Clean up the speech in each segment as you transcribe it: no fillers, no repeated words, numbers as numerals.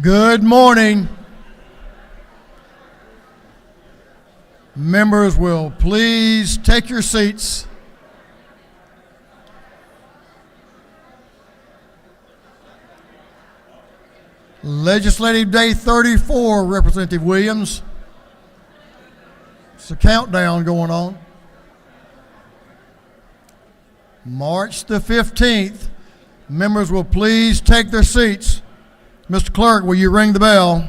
Good morning. Members will please take your seats. Legislative Day 34, Representative Williams. It's a countdown going on. March the 15th. Members will please take their seats. Mr. Clerk, will you ring the bell?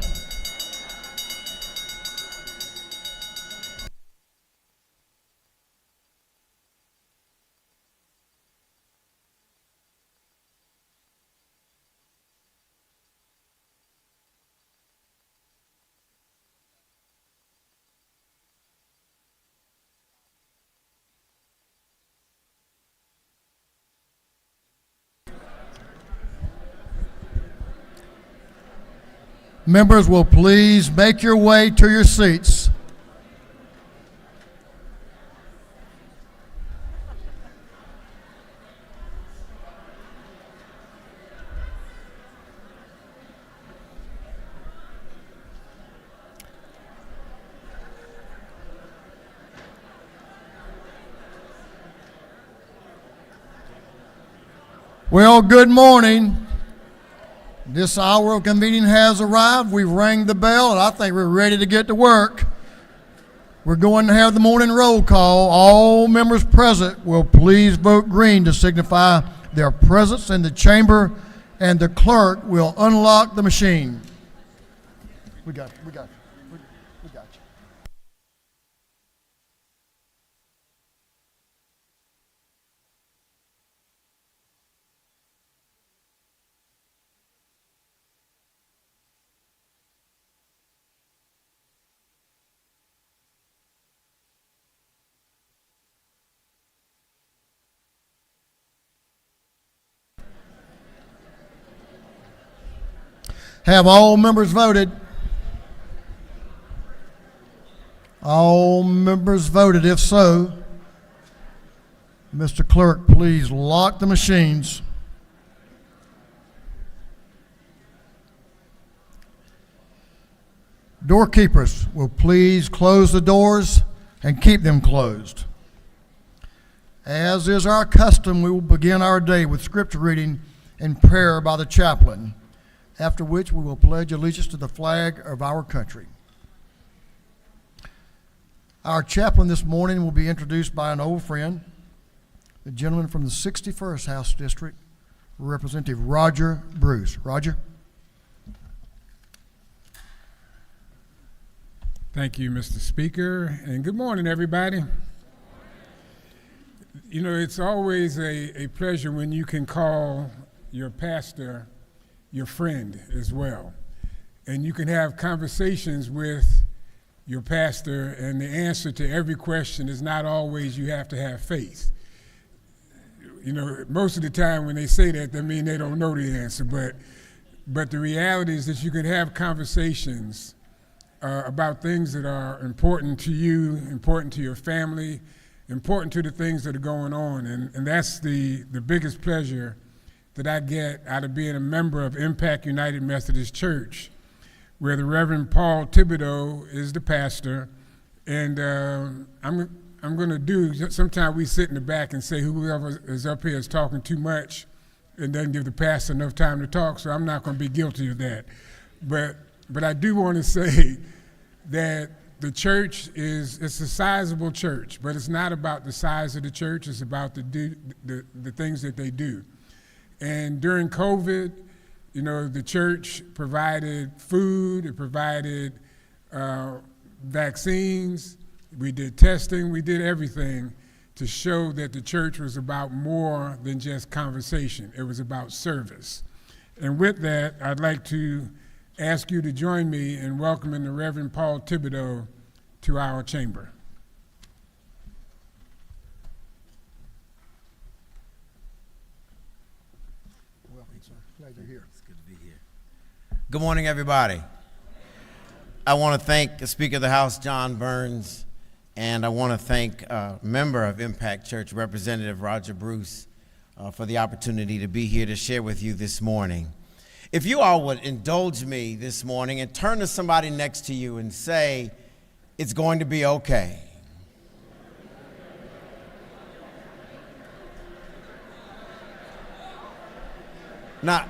Members will please make your way to your seats. Well, good morning. This hour of convening has arrived. We've rang the bell, and I think we're ready to get to work. We're going to have the morning roll call. All members present will please vote green to signify their presence in the chamber, and the clerk will unlock the machine. We got you. We got you. We got you. Have all members voted? All members voted. If so, Mr. Clerk, please lock the machines. Doorkeepers will please close the doors and keep them closed. As is our custom, we will begin our day with scripture reading and prayer by the chaplain, after which we will pledge allegiance to the flag of our country. Our chaplain this morning will be introduced by an old friend, the gentleman from the 61st House District, Representative Roger Bruce. Roger. Thank you, Mr. Speaker, and good morning, everybody. You know, it's always a pleasure when you can call your pastor your friend as well. And you can have conversations with your pastor, and the answer to every question is not always you have to have faith. You know, most of the time when they say that, that means they don't know the answer, but the reality is that you can have conversations about things that are important to you, important to your family, important to the things that are going on, and that's the biggest pleasure that I get out of being a member of Impact United Methodist Church, where the Reverend Paul Thibodeau is the pastor. And I'm going to do, sometimes we sit in the back and say whoever is up here is talking too much and doesn't give the pastor enough time to talk, so I'm not going to be guilty of that. But I do want to say that the church it's a sizable church, but it's not about the size of the church, it's about the things that they do. And during COVID, you know, the church provided food, it provided vaccines, we did testing, we did everything to show that the church was about more than just conversation. It was about service. And with that, I'd like to ask you to join me in welcoming the Reverend Paul Thibodeau to our chamber. Good morning, everybody. I want to thank the Speaker of the House, John Burns, and I want to thank a member of Impact Church, Representative Roger Bruce, for the opportunity to be here to share with you this morning. If you all would indulge me this morning and turn to somebody next to you and say, it's going to be okay. Now,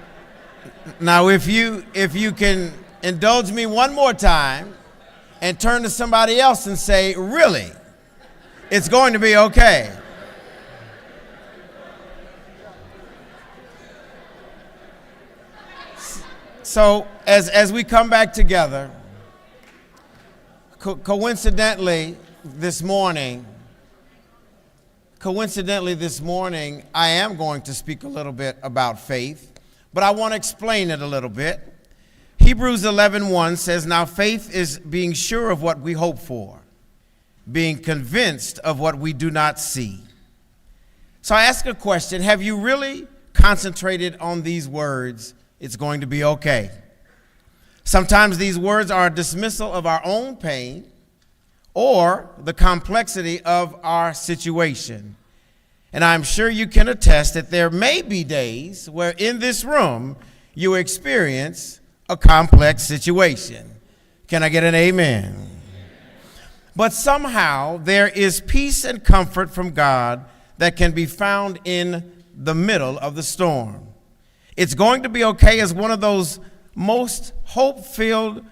if you can indulge me one more time and turn to somebody else and say, really, it's going to be okay. So as we come back together, coincidentally this morning, I am going to speak a little bit about faith, but I want to explain it a little bit. Hebrews 11:1 says, now faith is being sure of what we hope for, being convinced of what we do not see. So I ask a question, have you really concentrated on these words, it's going to be okay? Sometimes these words are a dismissal of our own pain or the complexity of our situation. And I'm sure you can attest that there may be days where in this room you experience a complex situation. Can I get an amen? But somehow there is peace and comfort from God that can be found in the middle of the storm. It's going to be okay is one of those most hope-filled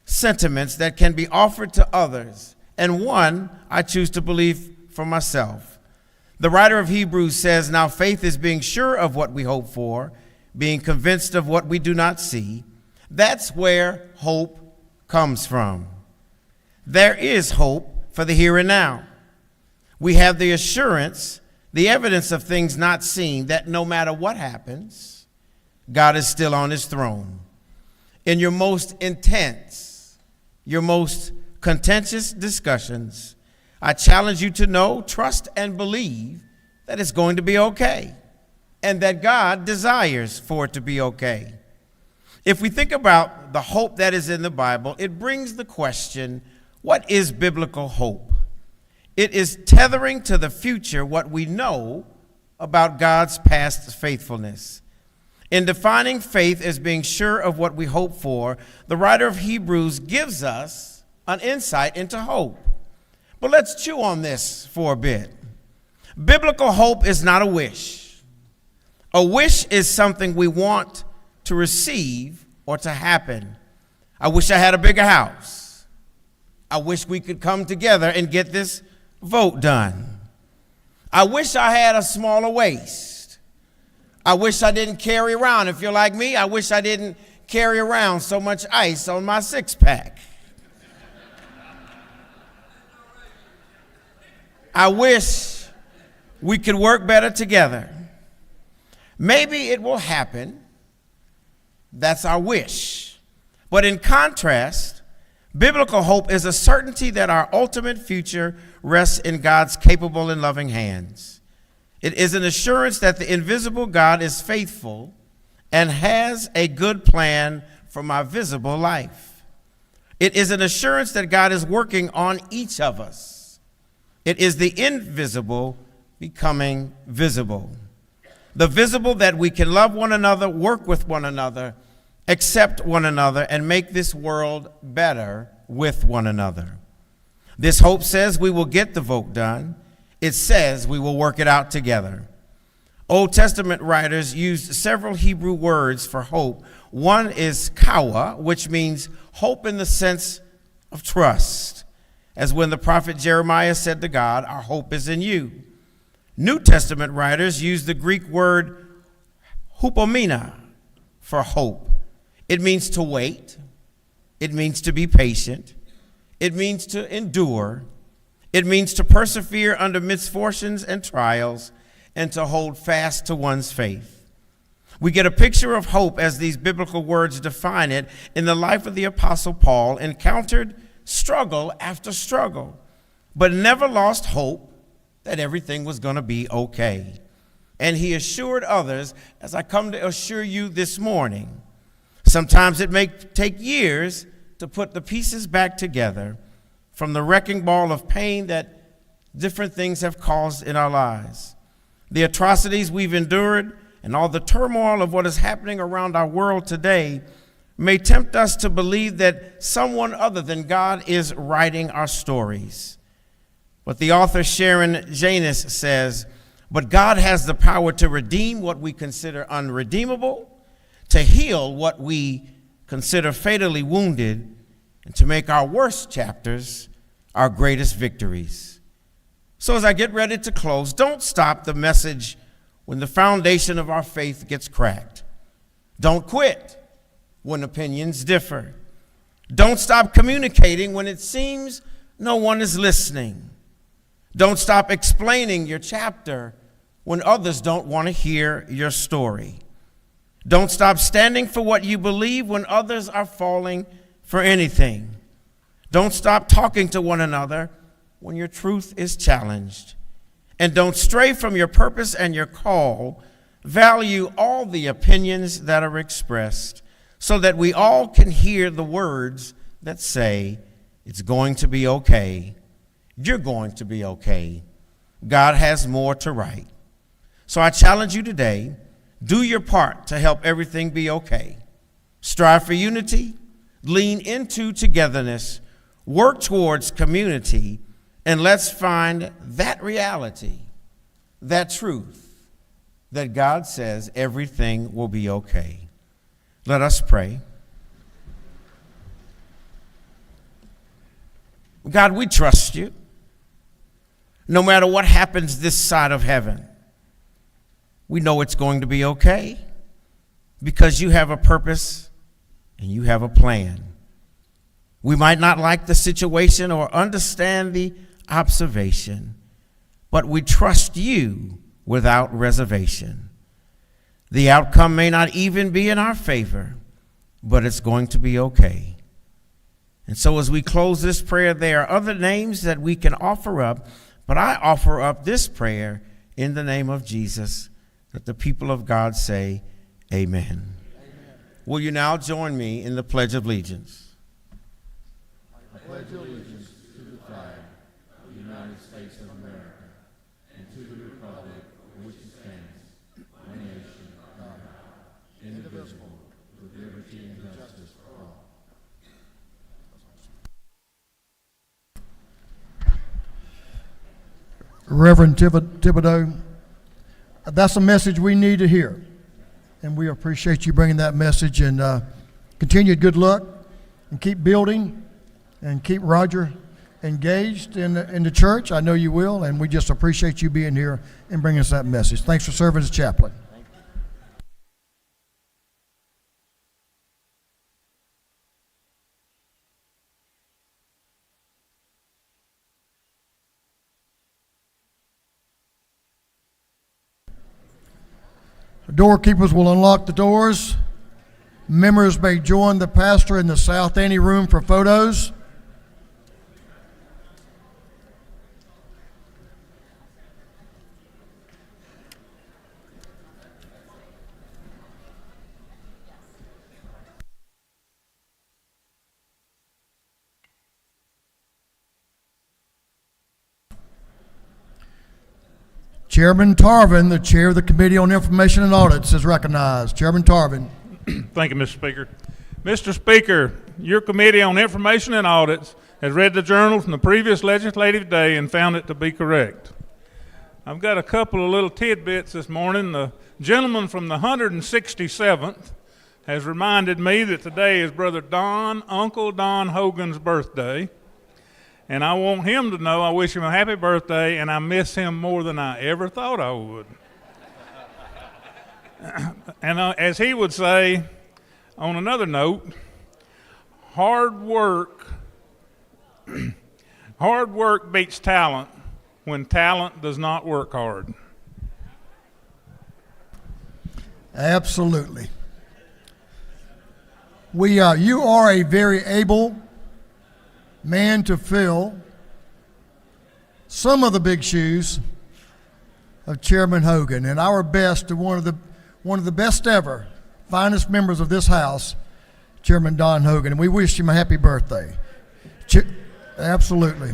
sentiments that can be offered to others, and one I choose to believe for myself. The writer of Hebrews says, now faith is being sure of what we hope for, being convinced of what we do not see. That's where hope comes from. There is hope for the here and now. We have the assurance, the evidence of things not seen, that no matter what happens, God is still on his throne. In your most intense, your most contentious discussions, I challenge you to know, trust, and believe that it's going to be okay, and that God desires for it to be okay. If we think about the hope that is in the Bible, it brings the question, what is biblical hope? It is tethering to the future what we know about God's past faithfulness. In defining faith as being sure of what we hope for, the writer of Hebrews gives us an insight into hope. But let's chew on this for a bit. Biblical hope is not a wish. A wish is something we want to receive or to happen. I wish I had a bigger house. I wish we could come together and get this vote done. I wish I had a smaller waist. I wish I didn't carry around, if you're like me, I wish I didn't carry around so much ice on my six-pack. I wish we could work better together. Maybe it will happen. That's our wish. But in contrast, biblical hope is a certainty that our ultimate future rests in God's capable and loving hands. It is an assurance that the invisible God is faithful and has a good plan for my visible life. It is an assurance that God is working on each of us. It is the invisible becoming visible. The visible that we can love one another, work with one another, accept one another, and make this world better with one another. This hope says we will get the vote done. It says we will work it out together. Old Testament writers used several Hebrew words for hope. One is kawa, which means hope in the sense of trust, as when the prophet Jeremiah said to God, our hope is in you. New Testament writers use the Greek word hupomena for hope. It means to wait. It means to be patient. It means to endure. It means to persevere under misfortunes and trials and to hold fast to one's faith. We get a picture of hope as these biblical words define it in the life of the Apostle Paul, encountered struggle after struggle, but never lost hope that everything was going to be okay. And he assured others, as I come to assure you this morning, sometimes it may take years to put the pieces back together from the wrecking ball of pain that different things have caused in our lives. The atrocities we've endured and all the turmoil of what is happening around our world today may tempt us to believe that someone other than God is writing our stories. But the author Sharon Janus says, but God has the power to redeem what we consider unredeemable, to heal what we consider fatally wounded, and to make our worst chapters our greatest victories. So as I get ready to close, don't stop the message when the foundation of our faith gets cracked. Don't quit when opinions differ. Don't stop communicating when it seems no one is listening. Don't stop explaining your chapter when others don't want to hear your story. Don't stop standing for what you believe when others are falling for anything. Don't stop talking to one another when your truth is challenged. And don't stray from your purpose and your call. Value all the opinions that are expressed so that we all can hear the words that say, it's going to be okay. You're going to be okay. God has more to write. So I challenge you today, do your part to help everything be okay. Strive for unity, lean into togetherness, work towards community, and let's find that reality, that truth, that God says everything will be okay. Let us pray. God, we trust you. No matter what happens this side of heaven, we know it's going to be okay because you have a purpose and you have a plan. We might not like the situation or understand the observation, but we trust you without reservation. The outcome may not even be in our favor, but it's going to be okay. And so as we close this prayer, there are other names that we can offer up, but I offer up this prayer in the name of Jesus, that the people of God say, amen. Amen. Will you now join me in the Pledge of Allegiance? I pledge allegiance to the flag of the United States of America and to the republic for which it stands, one nation, under God, indivisible, with liberty and justice for all. Reverend Thibodeau, that's a message we need to hear, and we appreciate you bringing that message, and continued good luck, and keep building, and keep Roger engaged in the church. I know you will, and we just appreciate you being here and bringing us that message. Thanks for serving as chaplain. The doorkeepers will unlock the doors. Members may join the pastor in the south anteroom for photos. Chairman Tarvin, the chair of the Committee on Information and Audits, is recognized. Chairman Tarvin. Thank you, Mr. Speaker. Mr. Speaker, your Committee on Information and Audits has read the journal from the previous legislative day and found it to be correct. I've got a couple of little tidbits this morning. The gentleman from the 167th has reminded me that today is Brother Uncle Don Hogan's birthday. And I want him to know I wish him a happy birthday, and I miss him more than I ever thought I would. And as he would say, on another note, hard work beats talent when talent does not work hard. Absolutely. You are a very able man to fill some of the big shoes of Chairman Hogan, and our best to one of the best ever, finest members of this House, Chairman Don Hogan, and we wish him a happy birthday. Absolutely.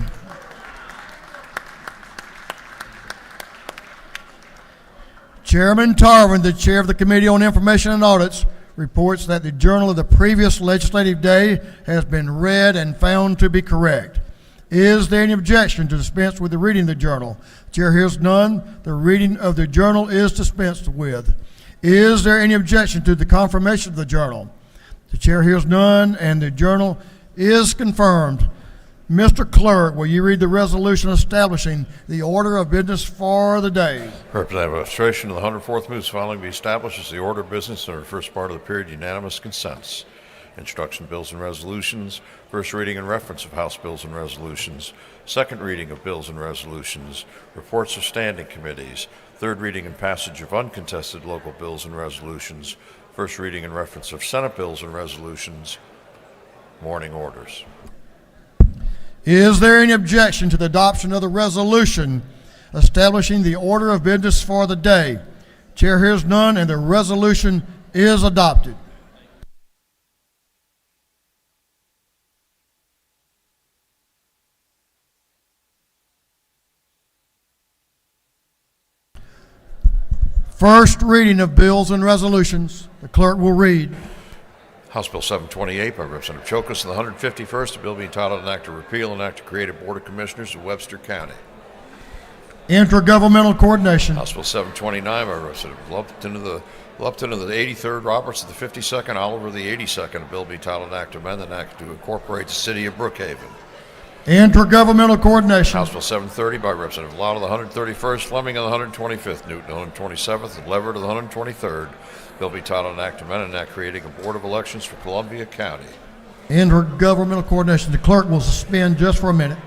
Chairman Tarvin, the chair of the Committee on Information and Audits, reports that the journal of the previous legislative day has been read and found to be correct. Is there any objection to dispense with the reading of the journal? Chair hears none. The reading of the journal is dispensed with. Is there any objection to the confirmation of the journal? The chair hears none, and the journal is confirmed. Mr. Clerk, will you read the resolution establishing the order of business for the day? Representative Administration of the 104th moves following be established as the order of business under the first part of the period unanimous consents. Introduction bills and resolutions, first reading and reference of House bills and resolutions, second reading of bills and resolutions, reports of standing committees, third reading and passage of uncontested local bills and resolutions, first reading and reference of Senate bills and resolutions, morning orders. Is there any objection to the adoption of the resolution establishing the order of business for the day? Chair hears none, and the resolution is adopted. First reading of bills and resolutions. The clerk will read. House Bill 728 by Representative Chokas and the 151st, a bill being titled an act to repeal and act to create a Board of Commissioners of Webster County. Intergovernmental coordination. House Bill 729 by Representative Lupton of the 83rd, Roberts of the 52nd, Oliver of the 82nd, a bill being titled an act to amend an act to incorporate the city of Brookhaven. Intergovernmental coordination. House Bill 730 by Representative Lott of the 131st, Fleming of the 125th, Newton of the 127th, and Leverett of the 123rd. Bill be titled an act to amend an act creating a Board of Elections for Columbia County. Intergovernmental coordination. The clerk will suspend just for a minute.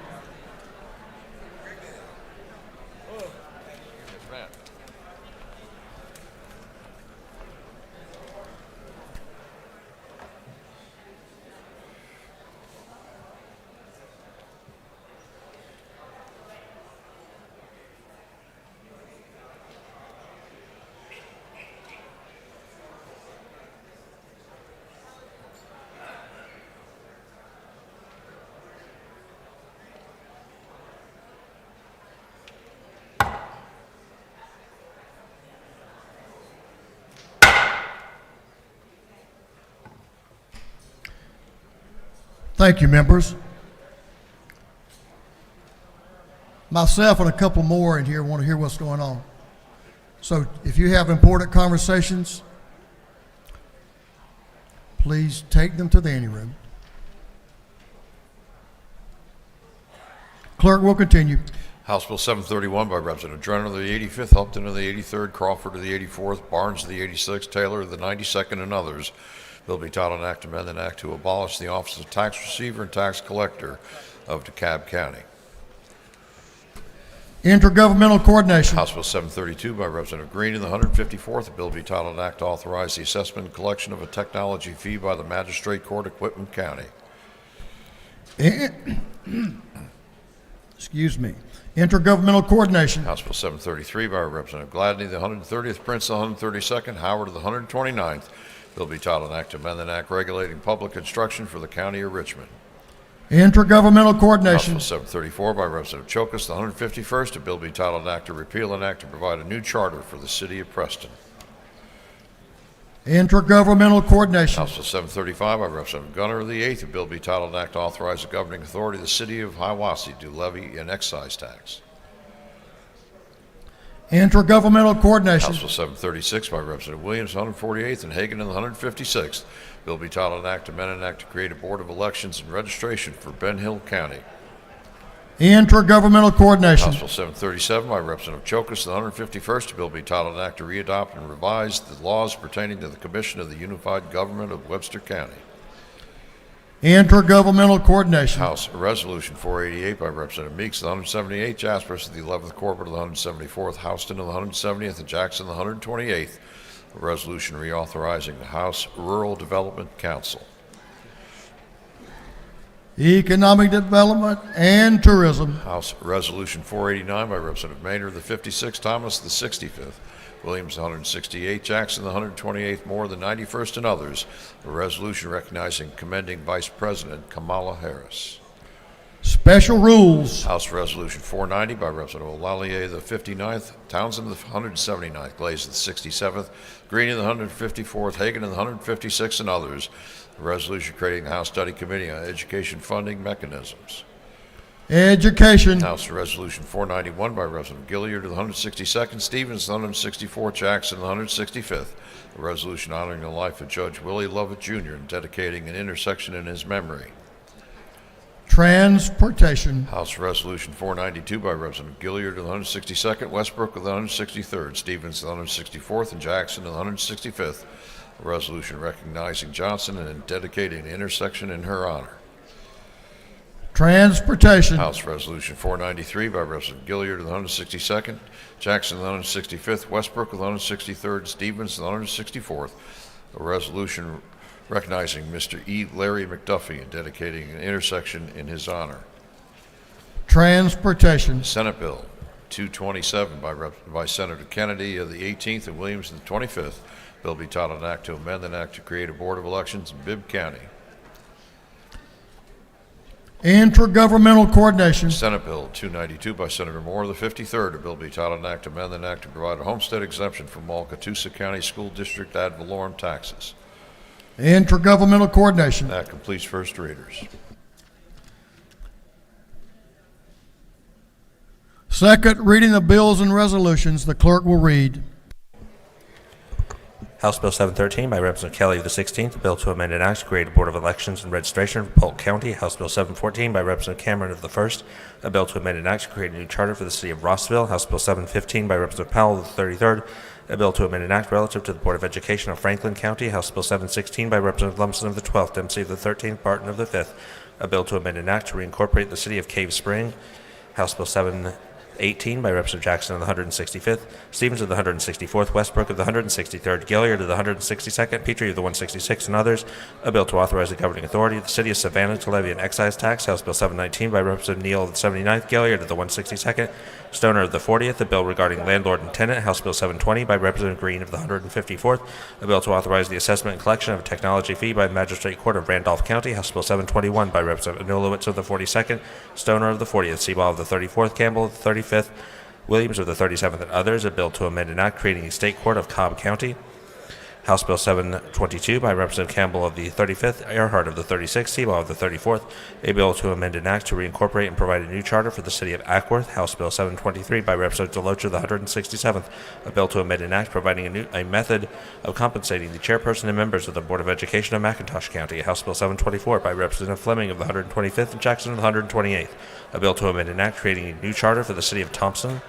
Thank you, members. Myself and a couple more in here want to hear what's going on. So if you have important conversations, please take them to the ante room. Clerk will continue. House Bill 731 by Representative Drennan of the 85th, Upton of the 83rd, Crawford of the 84th, Barnes of the 86th, Taylor of the 92nd, and others. Bill be titled an act to amend an act to abolish the office of tax receiver and tax collector of DeKalb County. Intergovernmental coordination. House Bill 732 by Representative Green in the 154th. A bill be titled an act to authorize the assessment and collection of a technology fee by the Magistrate Court of Whitman County. Excuse me. Intergovernmental coordination. House Bill 733 by Representative Gladney, the 130th, Prince, the 132nd, Howard of the 129th. Bill be titled an act to amend an act regulating public instruction for the County of Richmond. Intergovernmental House coordination. Bill 734 by Representative Chokas, the 151st. A bill be titled an act to repeal an act to provide a new charter for the city of Preston. Intergovernmental coordination. House Bill 735 by Representative Gunner of the 8th. A bill be titled an act to authorize the governing authority of the city of Hiawassee to levy an excise tax. Intergovernmental coordination. House Bill 736 by Representative Williams, 148th, and Hagan in the 156th. Bill be titled an act to amend an act to create a Board of Elections and Registration for Ben Hill County. Intergovernmental coordination. House Bill 737 by Representative Chokas, the 151st. Bill be titled an act to readopt and revise the laws pertaining to the Commission of the Unified Government of Webster County. Intergovernmental coordination. House Resolution 488 by Representative Meeks, the 178th, Jaspers of the 11th, Corbett of the 174th, Houston of the 170th, and Jackson of the 128th. A resolution reauthorizing the House Rural Development Council. Economic development and tourism. House Resolution 489 by Representative Maynard, the 56th, Thomas, the 65th, Williams, the 168th, Jackson, the 128th, Moore, the 91st, and others. A resolution recognizing and commending Vice President Kamala Harris. Special rules. House Resolution 490 by Representative Lallier, the 59th, Townsend, the 179th, Glaze, the 67th, Green, the 154th, Hagan, the 156th, and others. A resolution creating the House Study Committee on Education Funding Mechanisms. Education. House Resolution 491 by Representative Gilliard to the 162nd, Stevens, the 164th, Jackson, the 165th. A resolution honoring the life of Judge Willie Lovett Jr. and dedicating an intersection in his memory. Transportation. House Resolution 492 by Representative Gilliard to the 162nd, Westbrook of the 163rd, Stevens to the 164th, and Jackson to the 165th. A resolution recognizing Johnson and dedicating an intersection in her honor. Transportation. House Resolution 493 by Representative Gilliard to the 162nd, Jackson to the 165th, Westbrook of the 163rd, Stevens to the 164th. A resolution recognizing Mr. E. Larry McDuffie and dedicating an intersection in his honor. Transportation. Senate Bill 227 by Senator Kennedy of the 18th and Williams of the 25th. Bill be titled an act to amend an act to create a Board of Elections in Bibb County. Intergovernmental coordination. Senate Bill 292 by Senator Moore of the 53rd. A bill be titled an act to amend an act to provide a homestead exemption from all Catoosa County School District ad valorem taxes. Intergovernmental coordination. That completes first readers. Second reading of bills and resolutions. The clerk will read. House Bill 713 by Representative Kelly of the 16th, a bill to amend an act to create a Board of Elections and Registration for Polk County. House Bill 714 by Representative Cameron of the 1st, a bill to amend an act to create a new charter for the city of Rossville. House Bill 715 by Representative Powell of the 33rd, a bill to amend an act relative to the Board of Education of Franklin County. House Bill 716 by Representative Lumpson of the 12th, Dempsey of the 13th, Barton of the 5th, a bill to amend an act to reincorporate the city of Cave Spring. House Bill 718 by Representative Jackson of the 165th, Stevens of the 164th, Westbrook of the 163rd, Gilliard of the 162nd, Petrie of the 166th, and others. A bill to authorize the governing authority of the city of Savannah to levy an excise tax. House Bill 719 by Representative Neal of the 79th, Gilliard of the 162nd, Stoner of the 40th. A bill regarding landlord and tenant. House Bill 720 by Representative Green of the 154th. A bill to authorize the assessment and collection of a technology fee by the Magistrate Court of Randolph County. House Bill 721 by Representative Anulowicz of the 42nd, Stoner of the 40th, Seabaugh of the 34th, Campbell of the 35th, Williams of the 37th, and others. A bill to amend an act creating a state court of Cobb County. House Bill 722 by Representative Campbell of the 35th, Earhart of the 36th, Seabaugh of the 34th. A bill to amend an act to reincorporate and provide a new charter for the city of Ackworth. House Bill 723 by Representative Deloach of the 167th. A bill to amend an act providing a method of compensating the chairperson and members of the Board of Education of McIntosh County. House Bill 724 by Representative Fleming of the 125th and Jackson of the 128th. A bill to amend an act creating a new charter for the city of Thompson.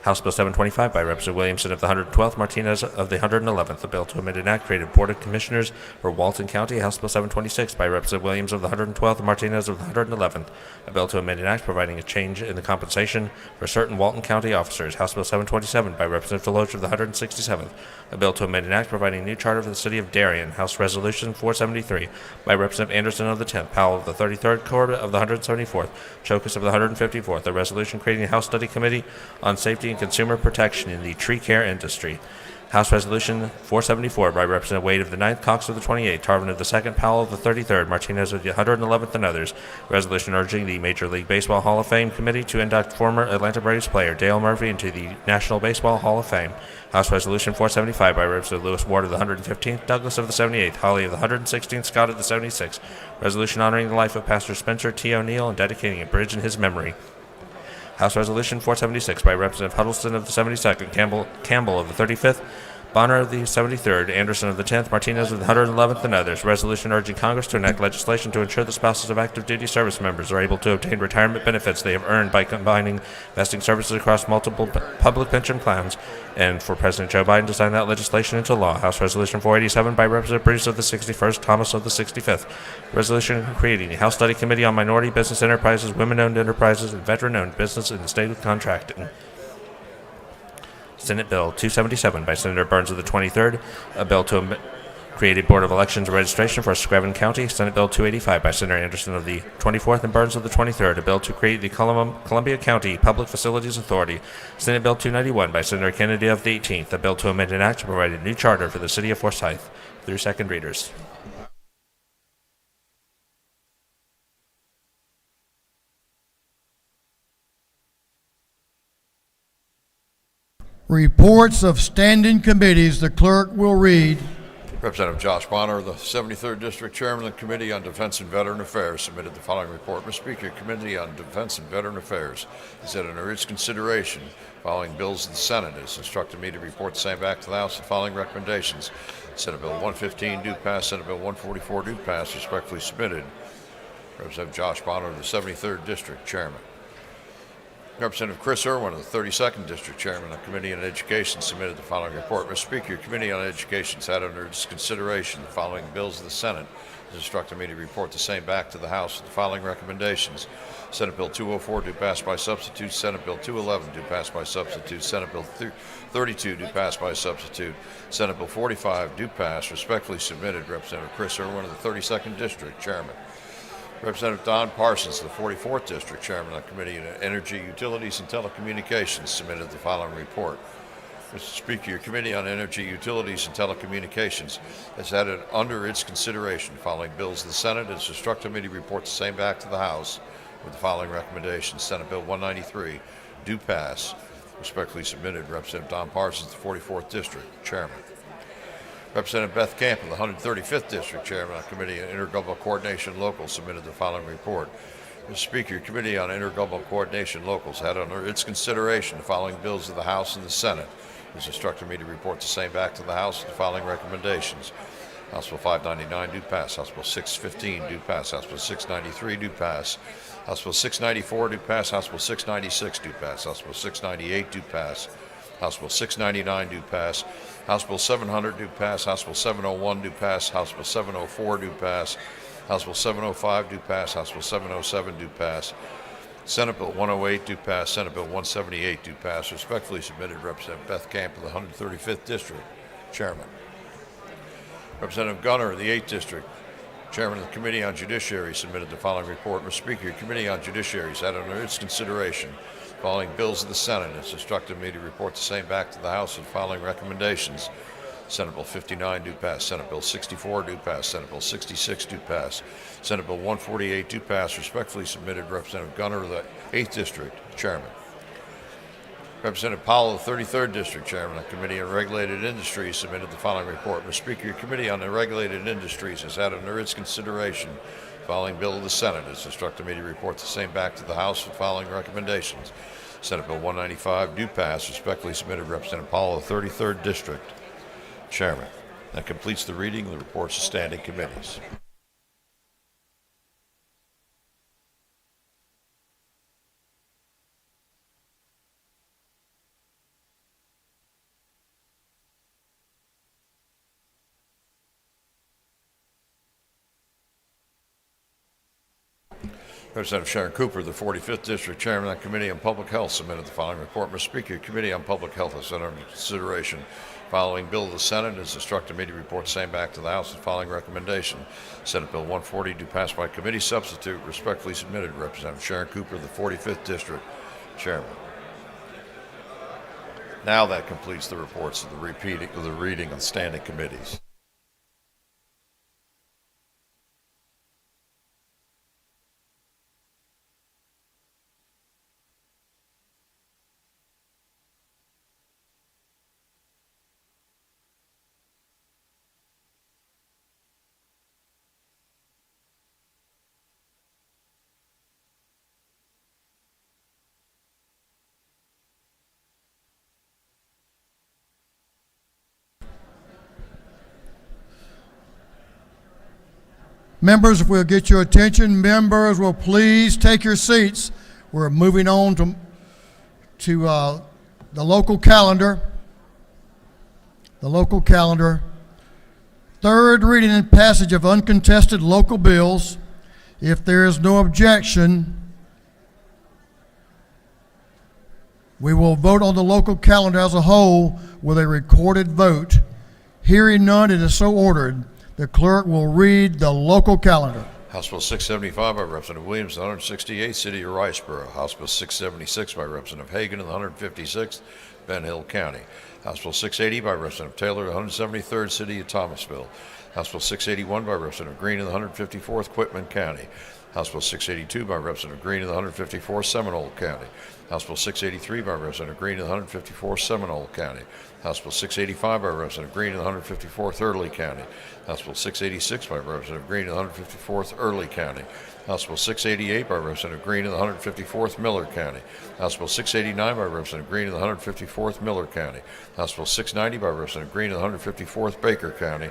House Bill 725 by Representative Williamson of the 112th, Martinez of the 111th. A bill to amend an act creating a Board of Commissioners for Walton County. House Bill 726 by Representative Williams of the 112th, Martinez of the 111th. A bill to amend an act providing a change in the compensation for certain Walton County officers. House Bill 727 by Representative Deloach of the 167th. A bill to amend an act providing a new charter for the city of Darien. House Resolution 473 by Representative Anderson of the 10th, Powell of the 33rd, Corbett of the 174th, Chokus of the 154th. A resolution creating a House Study Committee on Safety and Consumer Protection in the Tree Care Industry. House Resolution 474 by Representative Wade of the 9th, Cox of the 28th, Tarvin of the 2nd, Powell of the 33rd, Martinez of the 111th, and others. Resolution urging the Major League Baseball Hall of Fame Committee to induct former Atlanta Braves player Dale Murphy into the National Baseball Hall of Fame. House Resolution 475 by Representative Lewis Ward of the 115th, Douglas of the 78th, Holly of the 116th, Scott of the 76th. Resolution honoring the life of Pastor Spencer T. O'Neill and dedicating a bridge in his memory. House Resolution 476 by Representative Huddleston of the 72nd, Campbell of the 35th, Bonner of the 73rd, Anderson of the 10th, Martinez of the 111th, and others. Resolution urging Congress to enact legislation to ensure the spouses of active duty service members are able to obtain retirement benefits they have earned by combining vesting services across multiple public pension plans, and for President Joe Biden to sign that legislation into law. House Resolution 487 by Representative Bruce of the 61st, Thomas of the 65th. Resolution creating a House Study Committee on Minority Business Enterprises, Women-Owned Enterprises, and Veteran-Owned Business in the State of Contracting. Senate Bill 277 by Senator Burns of the 23rd, a bill to create a Board of Elections and Registration for Screven County. Senate Bill 285 by Senator Anderson of the 24th and Burns of the 23rd, a bill to create the Columbia County Public Facilities Authority. Senate Bill 291 by Senator Kennedy of the 18th, a bill to amend an act to provide a new charter for the city of Forsyth. Through second readers. Reports of standing committees, the clerk will read. Representative Josh Bonner, the 73rd District Chairman of the Committee on Defense and Veteran Affairs, submitted the following report. Mr. Speaker, Committee on Defense and Veteran Affairs is that under its consideration, following bills of the Senate, has instructed me to report the same back to the House. The following recommendations: Senate Bill 115 do pass, Senate Bill 144 do pass, respectfully submitted. Representative Josh Bonner, the 73rd District Chairman. Representative Chris Irwin of the 32nd District Chairman of the Committee on Education submitted the following report. Mr. Speaker, your Committee on Education has had under its consideration the following bills of the Senate. Has instructed me to report the same back to the House with the following recommendations. Senate Bill 204 do pass by substitute. Senate Bill 211 do pass by substitute. Senate Bill 32 do pass by substitute. Senate Bill 45 do pass. Respectfully submitted. Representative Chris Irwin of the 32nd District Chairman. Representative Don Parsons, the 44th District Chairman of the Committee on Energy, Utilities, and Telecommunications, submitted the following report. Mr. Speaker, your Committee on Energy, Utilities, and Telecommunications has had it under its consideration following bills of the Senate. It has instructed me to report the same back to the House with the following recommendations. Senate Bill 193 do pass. Respectfully submitted. Representative Don Parsons, the 44th District Chairman. Representative Beth Camp of the 135th District Chairman of the Committee on Intergovernmental Coordination Local submitted the following report. Mr. Speaker, your Committee on Intergovernmental Coordination Locals had under its consideration the following bills of the House and the Senate. It has instructed me to report the same back to the House with the following recommendations. House Bill 599 do pass. House Bill 615 do pass. House Bill 693 do pass. House Bill 694 do pass. House Bill 696 do pass. House Bill 698 do pass. House Bill 699 do pass. House Bill 700 do pass. House Bill 701 do pass. House Bill 704 do pass. House Bill 705 do pass. House Bill 707 do pass. Senate Bill 108 do pass. Senate Bill 178 do pass. Respectfully submitted. Representative Beth Camp of the 135th District Chairman. Representative Gunner of the 8th District Chairman of the Committee on Judiciary submitted the following report. Mr. Speaker, your Committee on Judiciary has had under its consideration following bills of the Senate. It's instructed me to report the same back to the House with the following recommendations. Senate Bill 59 do pass. Senate Bill 64 do pass. Senate Bill 66 do pass. Senate Bill 148 do pass. Respectfully submitted. Representative Gunner of the 8th District Chairman. Representative Powell of the 33rd District Chairman of the Committee on Regulated Industries submitted the following report. Mr. Speaker, your Committee on the Regulated Industries has had under its consideration following bill of the Senate. It's instructed me to report the same back to the House with the following recommendations. Senate Bill 195 do pass. Respectfully submitted. Representative Powell of the 33rd District Chairman. That completes the reading of the reports of standing committees. Representative Sharon Cooper, the 45th District Chairman of the Committee on Public Health, submitted the following report. Mr. Speaker, Committee on Public Health has under consideration following bill of the Senate and has instructed me to report the same back to the House with the following recommendation. Senate Bill 140 do pass by committee substitute. Respectfully submitted. Representative Sharon Cooper, the 45th District Chairman. Now that completes the reports of the reading of standing committees. Members, if we'll get your attention, members will please take your seats. We're moving on to the local calendar. The local calendar. Third reading and passage of uncontested local bills. If there is no objection, we will vote on the local calendar as a whole with a recorded vote. Hearing none, it is so ordered. The clerk will read the local calendar. House Bill 675 by Representative Williams, the 168th City of Riceboro. House Bill 676 by Representative Hagan in the 156th Ben Hill County. House Bill 680 by Representative Taylor, the 173rd City of Thomasville. House Bill 681 by Representative Green of the 154th Quitman County. House Bill 682 by Representative Green of the 154th Seminole County. House Bill 683 by Representative Green of the 154th Seminole County. House Bill 685 by Representative Green of the 154th Early County. House Bill 686 by Representative Green of the 154th Early County. House Bill 688 by Representative Green of the 154th Miller County. House Bill 689 by Representative Green of the 154th Miller County. House Bill 690 by Representative Green of the 154th Baker County.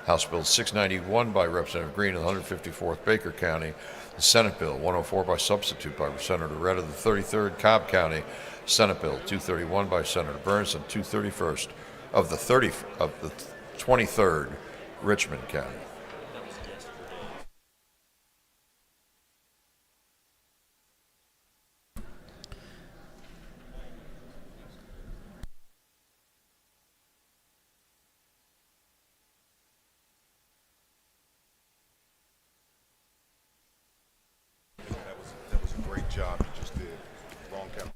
House Bill 691 by Representative Green of the 154th Baker County. The Senate Bill 104 by substitute by Senator Redd of the 33rd Cobb County. Senate Bill 231 by Senator Burns and 231st of the 23rd Richmond County. That was a great job you just did. Long count.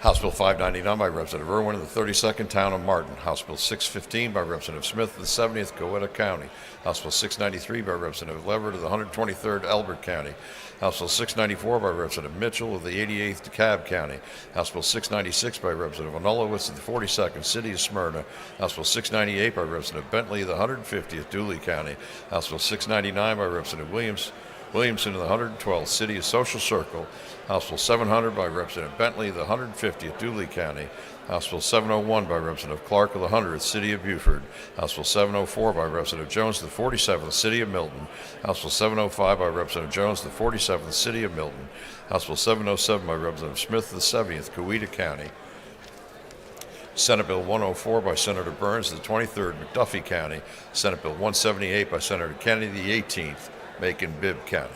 House Bill 599 by Representative Irwin of the 32nd Town of Martin. House Bill 615 by Representative Smith of the 70th Coweta County. House Bill 693 by Representative Leverett of the 123rd Elbert County. House Bill 694 by Representative Mitchell of the 88th DeKalb County. House Bill 696 by Representative Onulowitz of the 42nd City of Smyrna. House Bill 698 by Representative Bentley of the 150th Dooley County. House Bill 699 by Representative Williamson of the 112th City of Social Circle. House Bill 700 by Representative Bentley of the 150th Dooley County. House Bill 701 by Representative Clark of the 100th City of Beaufort. House Bill 704 by Representative Jones of the 47th City of Milton. House Bill 705 by Representative Jones of the 47th City of Milton. House Bill 707 by Representative Smith of the 70th Coweta County. Senate Bill 104 by Senator Burns of the 23rd McDuffie County. Senate Bill 178 by Senator Kennedy of the 18th Macon-Bibb County.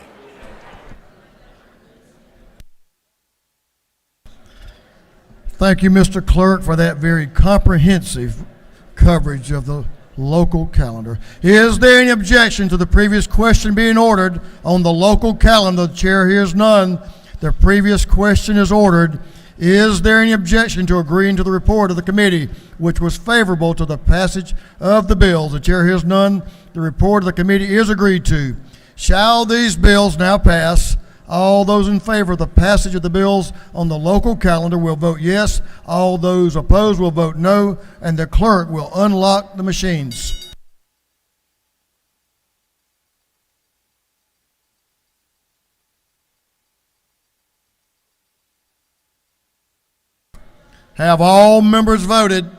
Thank you, Mr. Clerk, for that very comprehensive coverage of the local calendar. Is there any objection to the previous question being ordered on the local calendar? The chair hears none. The previous question is ordered. Is there any objection to agreeing to the report of the committee, which was favorable to the passage of the bills? The chair hears none. The report of the committee is agreed to. Shall these bills now pass? All those in favor of the passage of the bills on the local calendar will vote yes. All those opposed will vote no, and the clerk will unlock the machines. Have all members voted?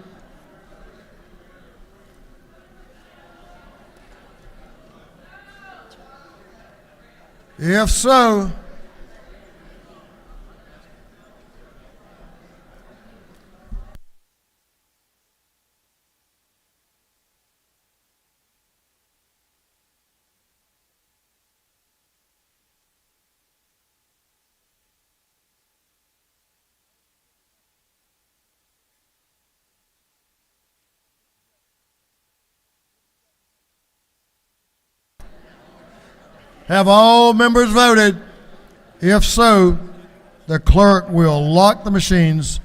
If so, have all members voted? If so, the clerk will lock the machines.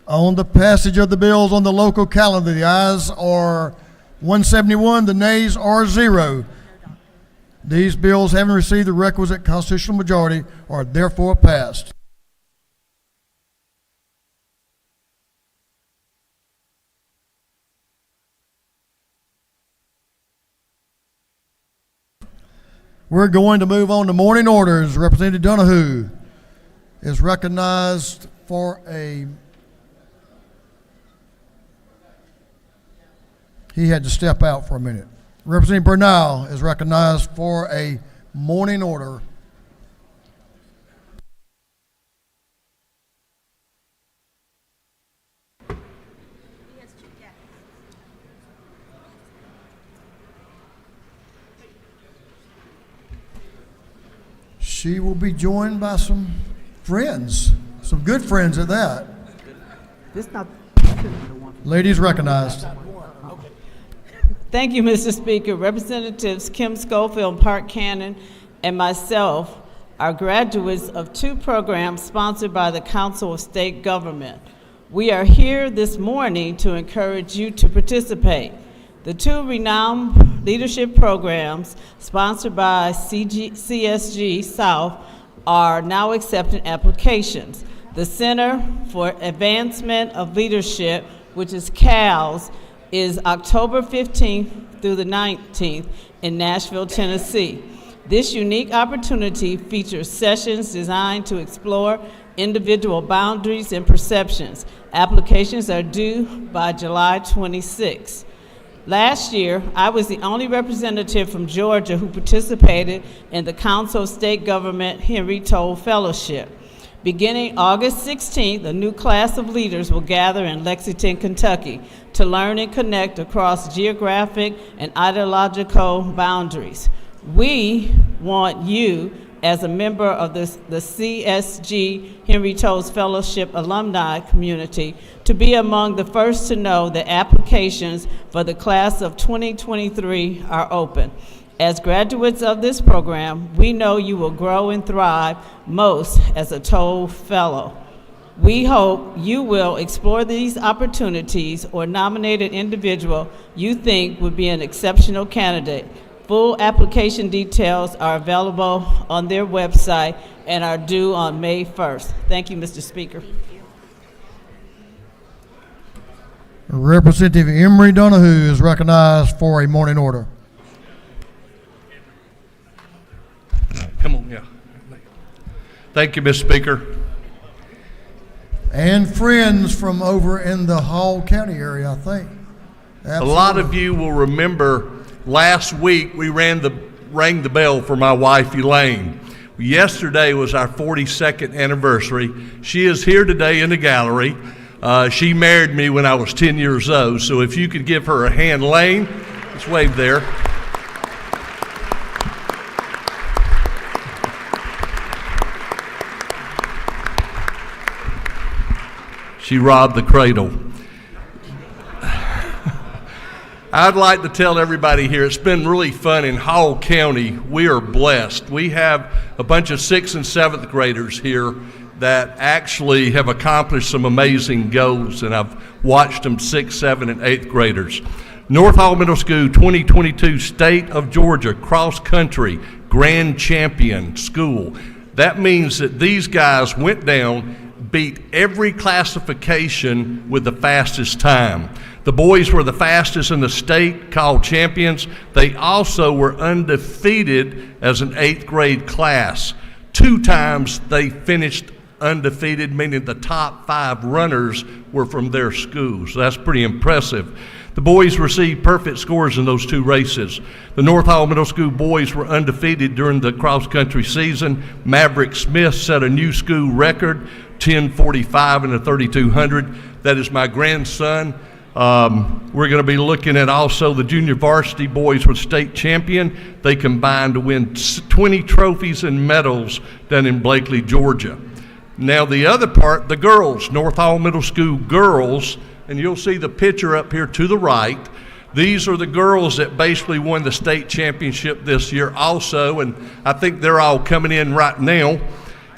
On the passage of the bills on the local calendar, the ayes are 171, the nays are 0. These bills, having received the requisite constitutional majority, are therefore passed. We're going to move on to morning orders. Representative Donahue is recognized for he had to step out for a minute. Representative Bernal is recognized for a morning order. She will be joined by some friends, some good friends at that. This not. Ladies recognized. Thank you, Mr. Speaker. Representatives Kim Schofield, Park Cannon, and myself are graduates of 2 programs sponsored by the Council of State Government. We are here this morning to encourage you to participate. The 2 renowned leadership programs sponsored by CSG South are now accepting applications. The Center for Advancement of Leadership, which is CALS, is October 15th through the 19th in Nashville, Tennessee. This unique opportunity features sessions designed to explore individual boundaries and perceptions. Applications are due by July 26. Last year, I was the only representative from Georgia who participated in the Council of State Government Henry Toll Fellowship. Beginning August 16th, a new class of leaders will gather in Lexington, Kentucky to learn and connect across geographic and ideological boundaries. We want you, as a member of the CSG Henry Toll Fellowship alumni community, to be among the first to know that applications for the class of 2023 are open. As graduates of this program, we know you will grow and thrive most as a Toll Fellow. We hope you will explore these opportunities or nominate an individual you think would be an exceptional candidate. Full application details are available on their website and are due on May 1st. Thank you, Mr. Speaker. Representative Emery Donahue is recognized for a morning order. Come on, yeah. Thank you, Mr. Speaker. And friends from over in the Hall County area, I think. Absolutely. A lot of you will remember last week we rang the bell for my wife, Elaine. Yesterday was our 42nd anniversary. She is here today in the gallery. She married me when I was 10 years old, so if you could give her a hand. Elaine, let's wave there. She robbed the cradle. I'd like to tell everybody here, it's been really fun in Hall County. We are blessed. We have a bunch of 6th and 7th graders here that actually have accomplished some amazing goals, and I've watched them 6th, 7th, and 8th graders. North Hall Middle School 2022 State of Georgia Cross Country Grand Champion School. That means that these guys went down, beat every classification with the fastest time. The boys were the fastest in the state, called champions. They also were undefeated as an 8th grade class. 2 times they finished undefeated, meaning the top 5 runners were from their schools. So that's pretty impressive. The boys received perfect scores in those 2 races. The North Hall Middle School boys were undefeated during the cross-country season. Maverick Smith set a new school record, 10:45 in the 3200. That is my grandson. We're going to be looking at also the junior varsity boys were state champion. They combined to win 20 trophies and medals down in Blakely, Georgia. Now the other part, the girls, North Hall Middle School girls, and you'll see the picture up here to the right. These are the girls that basically won the state championship this year also, and I think they're all coming in right now.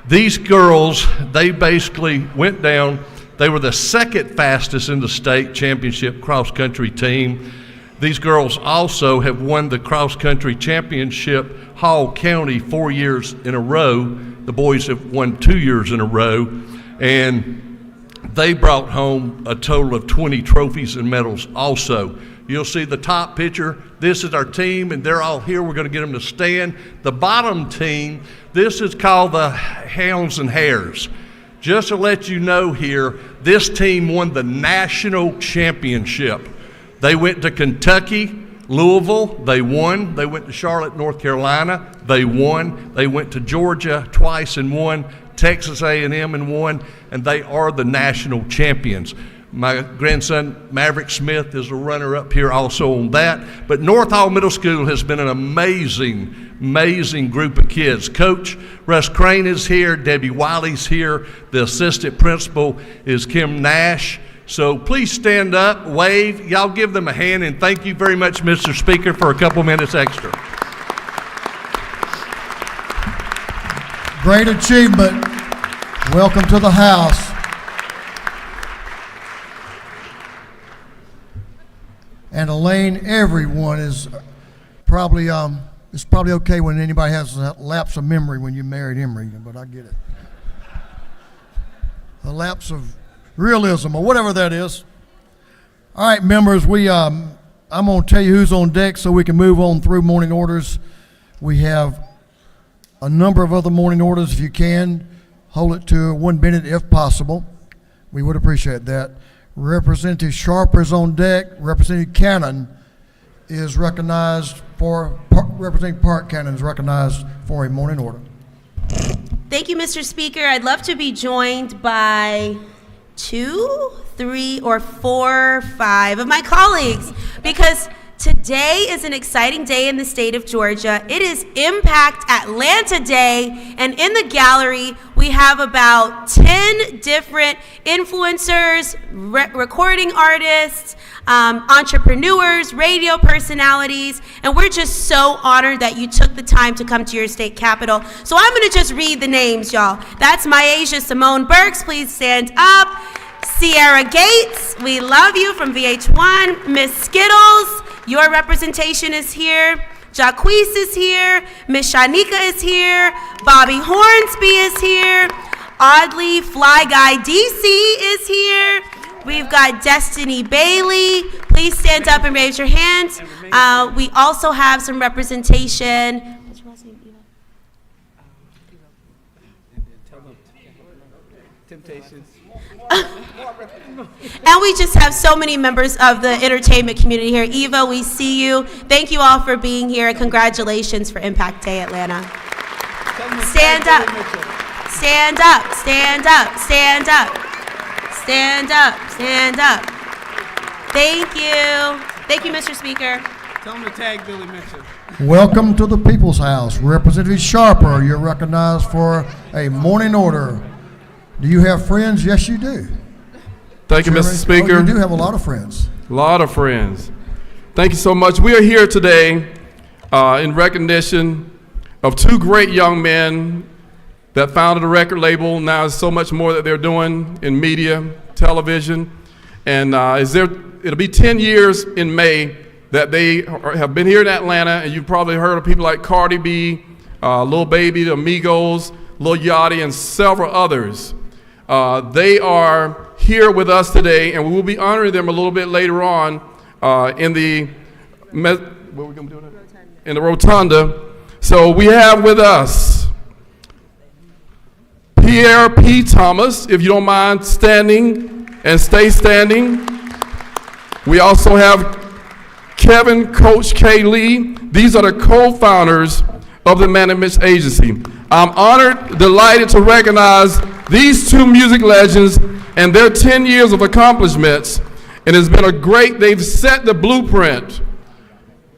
These girls, they basically went down. They were the 2nd fastest in the state championship cross-country team. These girls also have won the cross-country championship Hall County 4 years in a row. The boys have won 2 years in a row, and they brought home a total of 20 trophies and medals also. You'll see the top picture. This is our team, and they're all here. We're going to get them to stand. The bottom team, this is called the Hounds and Hares. Just to let you know here, this team won the national championship. They went to Kentucky, Louisville, they won. They went to Charlotte, North Carolina, they won. They went to Georgia twice and won, Texas A&M and won, and they are the national champions. My grandson, Maverick Smith, is a runner up here also on that. But North Hall Middle School has been an amazing group of kids. Coach Russ Crane is here, Debbie Wiley's here, the assistant principal is Kim Nash. So please stand up, wave, y'all give them a hand, and thank you very much, Mr. Speaker, for a couple minutes extra. Great achievement. Welcome to the House. And Elaine, everyone is probably, it's probably okay when anybody has a lapse of memory when you married Emery, but I get it. A lapse of realism or whatever that is. All right, members, I'm going to tell you who's on deck so we can move on through morning orders. We have a number of other morning orders. If you can, hold it to 1 minute if possible. We would appreciate that. Representative Sharper is on deck. Representative Cannon is recognized for, Representative Park Cannon is recognized for a morning order. Thank you, Mr. Speaker. I'd love to be joined by 2, 3, or 4, 5 of my colleagues because today is an exciting day in the state of Georgia. It is Impact Atlanta Day, and in the gallery we have about 10 different influencers, recording artists, entrepreneurs, radio personalities, and we're just so honored that you took the time to come to your state capitol. So I'm going to just read the names, y'all. That's Myasia Simone Burks, please stand up. Sierra Gates, we love you, from VH1. Miss Skittles, your representation is here. Jacquees is here. Miss Shanika is here. Bobby Hornsby is here. Oddly Fly Guy DC is here. We've got Destiny Bailey. Please stand up and raise your hands. We also have some representation. What's your last name, Eva? Temptations. And we just have so many members of the entertainment community here. Eva, we see you. Thank you all for being here. Congratulations for Impact Day Atlanta. Stand up. Stand up. Stand up. Stand up. Stand up. Stand up. Thank you. Thank you, Mr. Speaker. Tell them to tag Billy Mitchell. Welcome to the People's House. Representative Sharper, you're recognized for a morning order. Do you have friends? Yes, you do. Thank you, Mr. Speaker. Oh, you do have a lot of friends. A lot of friends. Thank you so much. We are here today in recognition of 2 great young men that founded a record label. Now there's so much more that they're doing in media, television, and it'll be 10 years in May that they have been here in Atlanta, and you've probably heard of people like Cardi B, Lil Baby, the Amigos, Lil Yachty, and several others. They are here with us today, and we will be honoring them a little bit later on in the rotunda. So we have with us Pierre P. Thomas, if you don't mind standing and stay standing. We also have Kevin Coach K. Lee. These are the co-founders of the Management Agency. I'm honored, delighted to recognize these 2 music legends and their 10 years of accomplishments. And it's been they've set the blueprint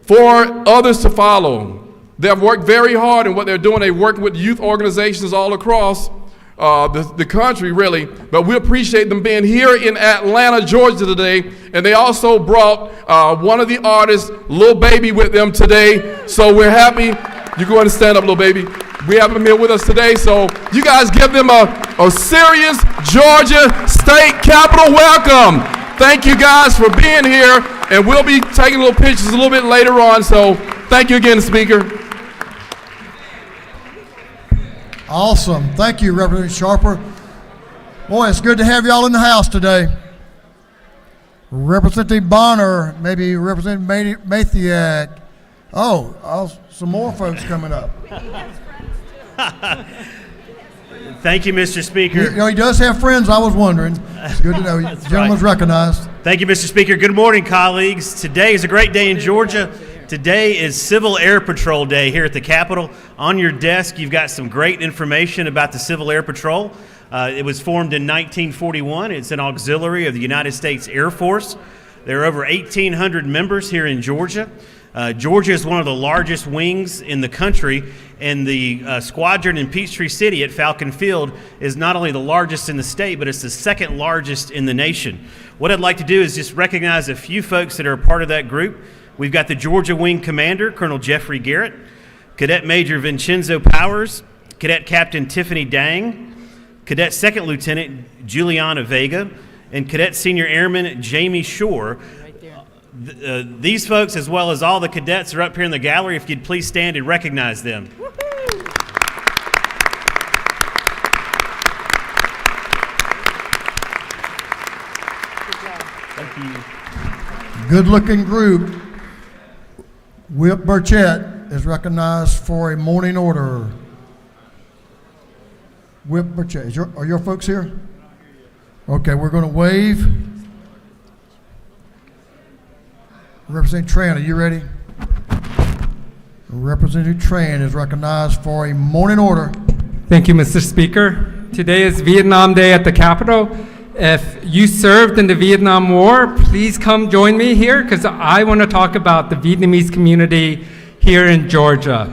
for others to follow. They have worked very hard in what they're doing. They work with youth organizations all across the country, really. But we appreciate them being here in Atlanta, Georgia today. And they also brought one of the artists, Lil Baby, with them today. So we're happy. You go ahead and stand up, Lil Baby. We have them here with us today, so you guys give them a serious Georgia State Capitol welcome. Thank you guys for being here, and we'll be taking little pictures a little bit later on, so thank you again, Speaker. Awesome. Thank you, Representative Sharper. Boy, it's good to have y'all in the house today. Representative Bonner, maybe Representative Mathiak. Some more folks coming up. Thank you, Mr. Speaker. He does have friends, I was wondering. It's good to know. The gentleman's recognized. Thank you, Mr. Speaker. Good morning, colleagues. Today is a great day in Georgia. Today is Civil Air Patrol Day here at the Capitol. On your desk, you've got some great information about the Civil Air Patrol. It was formed in 1941. It's an auxiliary of the United States Air Force. There are over 1,800 members here in Georgia. Georgia is one of the largest wings in the country, and the squadron in Peachtree City at Falcon Field is not only the largest in the state, but it's the 2nd largest in the nation. What I'd like to do is just recognize a few folks that are a part of that group. We've got the Georgia Wing Commander, Colonel Jeffrey Garrett, Cadet Major Vincenzo Powers, Cadet Captain Tiffany Dang, Cadet Second Lieutenant Juliana Vega, and Cadet Senior Airman Jamie Shore. These folks, as well as all the cadets, are up here in the gallery. If you'd please stand and recognize them. Thank you. Good-looking group. Whip Burchett is recognized for a morning order. Whip Burchett, are your folks here? Okay, we're going to wave. Representative Tran, are you ready? Representative Tran is recognized for a morning order. Thank you, Mr. Speaker. Today is Vietnam Day at the Capitol. If you served in the Vietnam War, please come join me here because I want to talk about the Vietnamese community here in Georgia.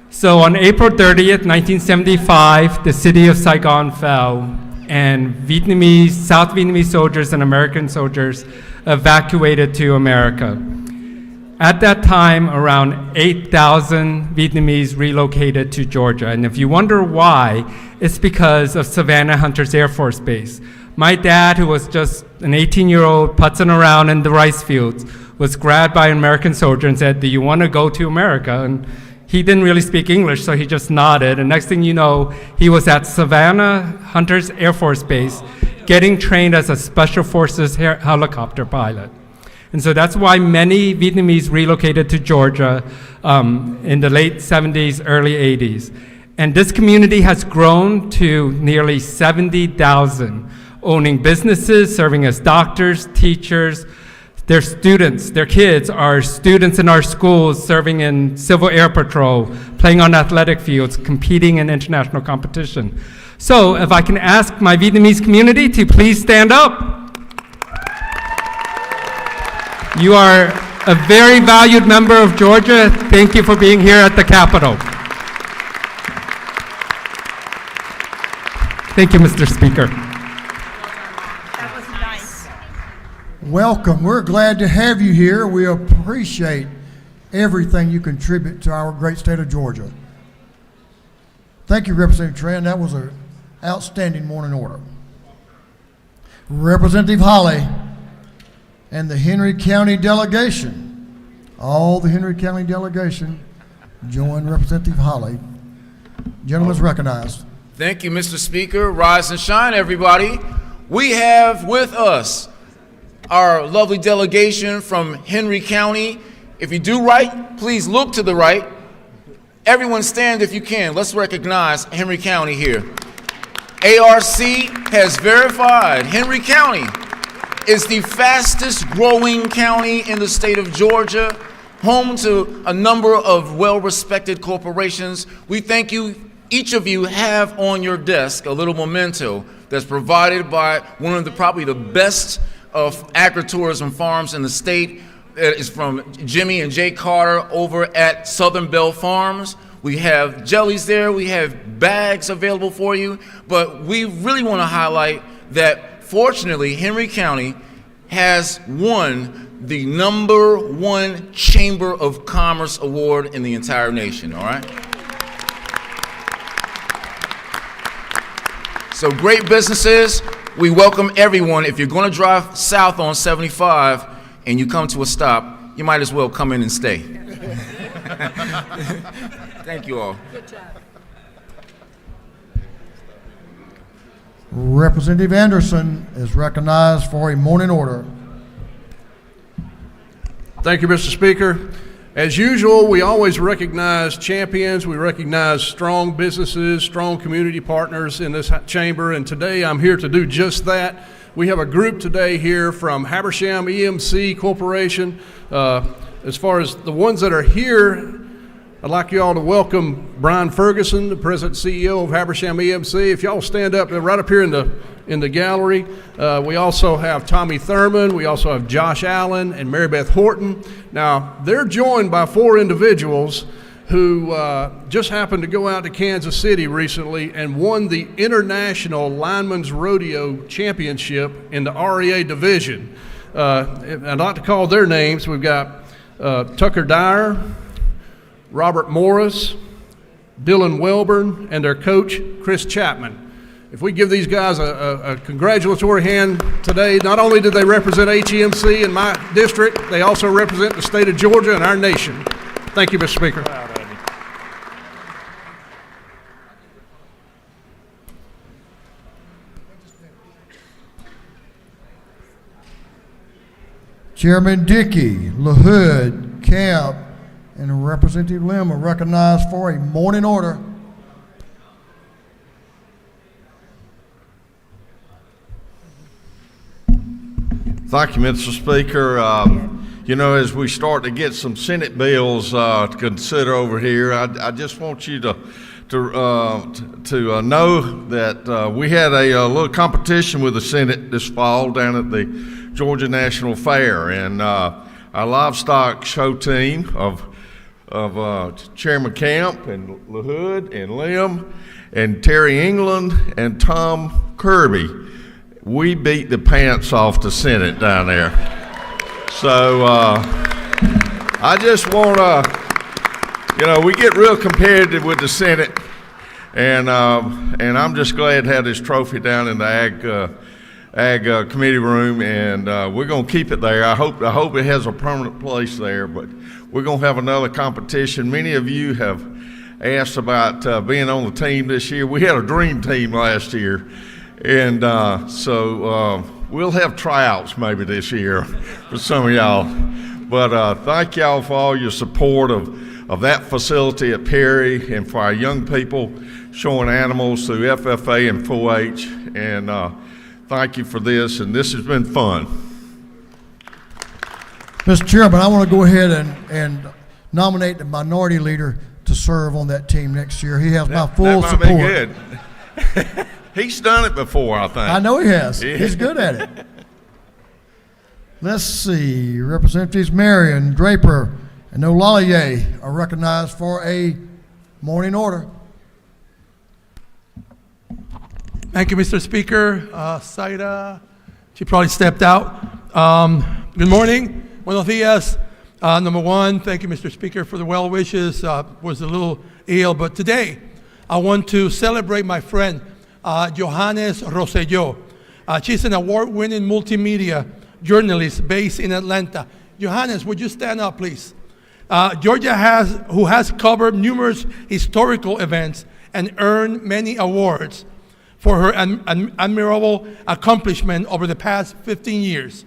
So on April 30th, 1975, the city of Saigon fell, and South Vietnamese soldiers and American soldiers evacuated to America. At that time, around 8,000 Vietnamese relocated to Georgia. And if you wonder why, it's because of Savannah Hunters Air Force Base. My dad, who was just an 18-year-old putzing around in the rice fields, was grabbed by an American soldier and said, "Do you want to go to America?" And he didn't really speak English, so he just nodded. And next thing you know, he was at Savannah Hunters Air Force Base getting trained as a Special Forces helicopter pilot. And so that's why many Vietnamese relocated to Georgia in the late 70s, early 80s. And this community has grown to nearly 70,000, owning businesses, serving as doctors, teachers. Their students, their kids are students in our schools, serving in Civil Air Patrol, playing on athletic fields, competing in international competition. So if I can ask my Vietnamese community to please stand up. You are a very valued member of Georgia. Thank you for being here at the Capitol. Thank you, Mr. Speaker. That was nice. Welcome. We're glad to have you here. We appreciate everything you contribute to our great state of Georgia. Thank you, Representative Tran. That was an outstanding morning order. Representative Holly and the Henry County delegation. All the Henry County delegation join Representative Holly. Gentleman is recognized. Thank you, Mr. Speaker. Rise and shine, everybody. We have with us our lovely delegation from Henry County. If you do right, please look to the right. Everyone stand if you can. Let's recognize Henry County here. ARC has verified Henry County is the fastest growing county in the state of Georgia, home to a number of well-respected corporations. We thank you. Each of you have on your desk a little memento that's provided by one of probably the best of agritourism farms in the state. It is from Jimmy and Jay Carter over at Southern Bell Farms. We have jellies there, we have bags available for you, but we really want to highlight that fortunately, Henry County has won the #1 Chamber of Commerce award in the entire nation, all right? So great businesses, we welcome everyone. If you're going to drive south on 75 and you come to a stop, you might as well come in and stay. Thank you all. Good job. Representative Anderson is recognized for a morning order. Thank you, Mr. Speaker. As usual, we always recognize champions. We recognize strong businesses, strong community partners in this chamber, and today I'm here to do just that. We have a group today here from Habersham EMC Corporation. As far as the ones that are here, I'd like you all to welcome Brian Ferguson, the President and CEO of Habersham EMC. If y'all stand up, right up here in the gallery. We also have Tommy Thurman. We also have Josh Allen and Mary Beth Horton. Now, they're joined by 4 individuals who just happened to go out to Kansas City recently and won the International Lineman's Rodeo Championship in the REA division. I'd like to call their names. We've got Tucker Dyer, Robert Morris, Dylan Welburn, and their coach, Chris Chapman. If we give these guys a congratulatory hand today, not only do they represent HEMC in my district, they also represent the state of Georgia and our nation. Thank you, Mr. Speaker. Chairman Dickey, LaHood, Camp, and Representative Lim are recognized for a morning order. Thank you, Mr. Speaker. You know, as we start to get some Senate bills to consider over here, I just want you to know that we had a little competition with the Senate this fall down at the Georgia National Fair, and our livestock show team of Chairman Camp and LaHood and Lim and Terry England and Tom Kirby, we beat the pants off the Senate down there. So I just want to, you know, we get real competitive with the Senate, and I'm just glad to have this trophy down in the Ag Committee room, and we're going to keep it there. I hope it has a permanent place there, but we're going to have another competition. Many of you have asked about being on the team this year. We had a dream team last year, and so we'll have tryouts maybe this year for some of y'all. But thank y'all for all your support of that facility at Perry, and for our young people showing animals through FFA and 4-H, and thank you for this, and this has been fun. Mr. Chairman, I want to go ahead and nominate the minority leader to serve on that team next year. He has my full that support. might be good. He's done it before, I think. I know he has. Yeah. He's good at it. Let's see. Representatives Marion, Draper, and Olalier are recognized for a morning order. Thank you, Mr. Speaker. Saida, she probably stepped out. Good morning. Buenos dias. Number one, thank you, Mr. Speaker, for the well wishes. Was a little ill, but today I want to celebrate my friend, Johannes Rosselló. She's an award-winning multimedia journalist based in Atlanta. Johannes, would you stand up, please? Georgia who has covered numerous historical events and earned many awards for her admirable accomplishment over the past 15 years.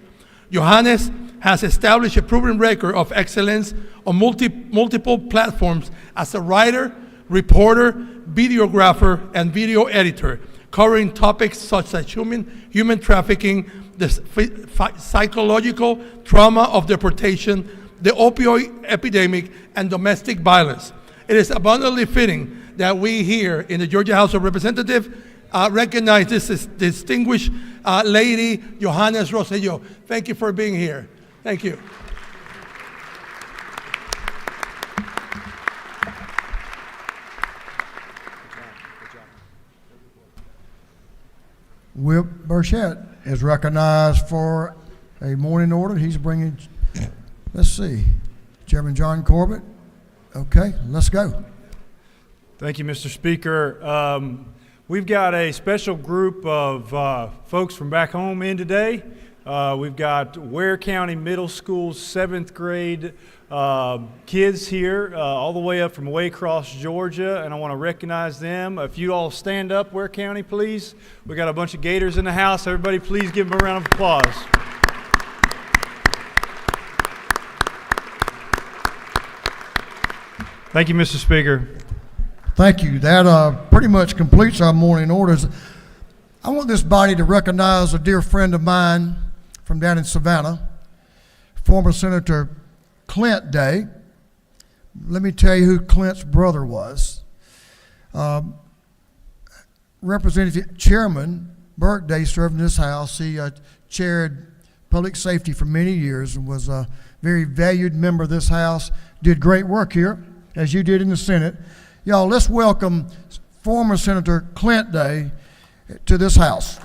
Johannes has established a proven record of excellence on multiple platforms as a writer, reporter, videographer, and video editor, covering topics such as human trafficking, the psychological trauma of deportation, the opioid epidemic, and domestic violence. It is abundantly fitting that we here in the Georgia House of Representatives recognize this distinguished lady, Johannes Rosselló. Thank you for being here. Thank you. Whip Burchett is recognized for a morning order. He's bringing, let's see, Chairman John Corbett. Okay, let's go. Thank you, Mr. Speaker. We've got a special group of folks from back home in today. We've got Ware County Middle School 7th grade kids here, all the way up from Waycross, Georgia, and I want to recognize them. If you all stand up, Ware County, please. We got a bunch of Gators in the house. Everybody, please give them a round of applause. Thank you, Mr. Speaker. Thank you. That pretty much completes our morning orders. I want this body to recognize a dear friend of mine from down in Savannah, former Senator Clint Day. Let me tell you who Clint's brother was. Representative Chairman Burke Day served in this House. He chaired public safety for many years and was a very valued member of this House. Did great work here, as you did in the Senate. Y'all, let's welcome former Senator Clint Day to this House.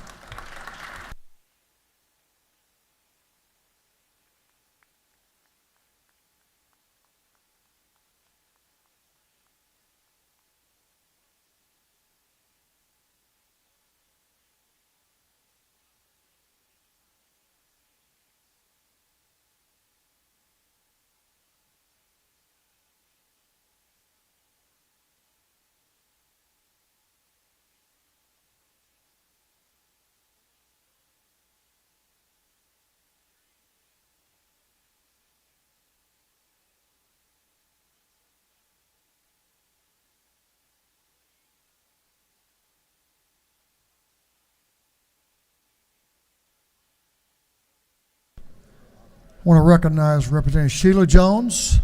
want to recognize Representative Sheila Jones.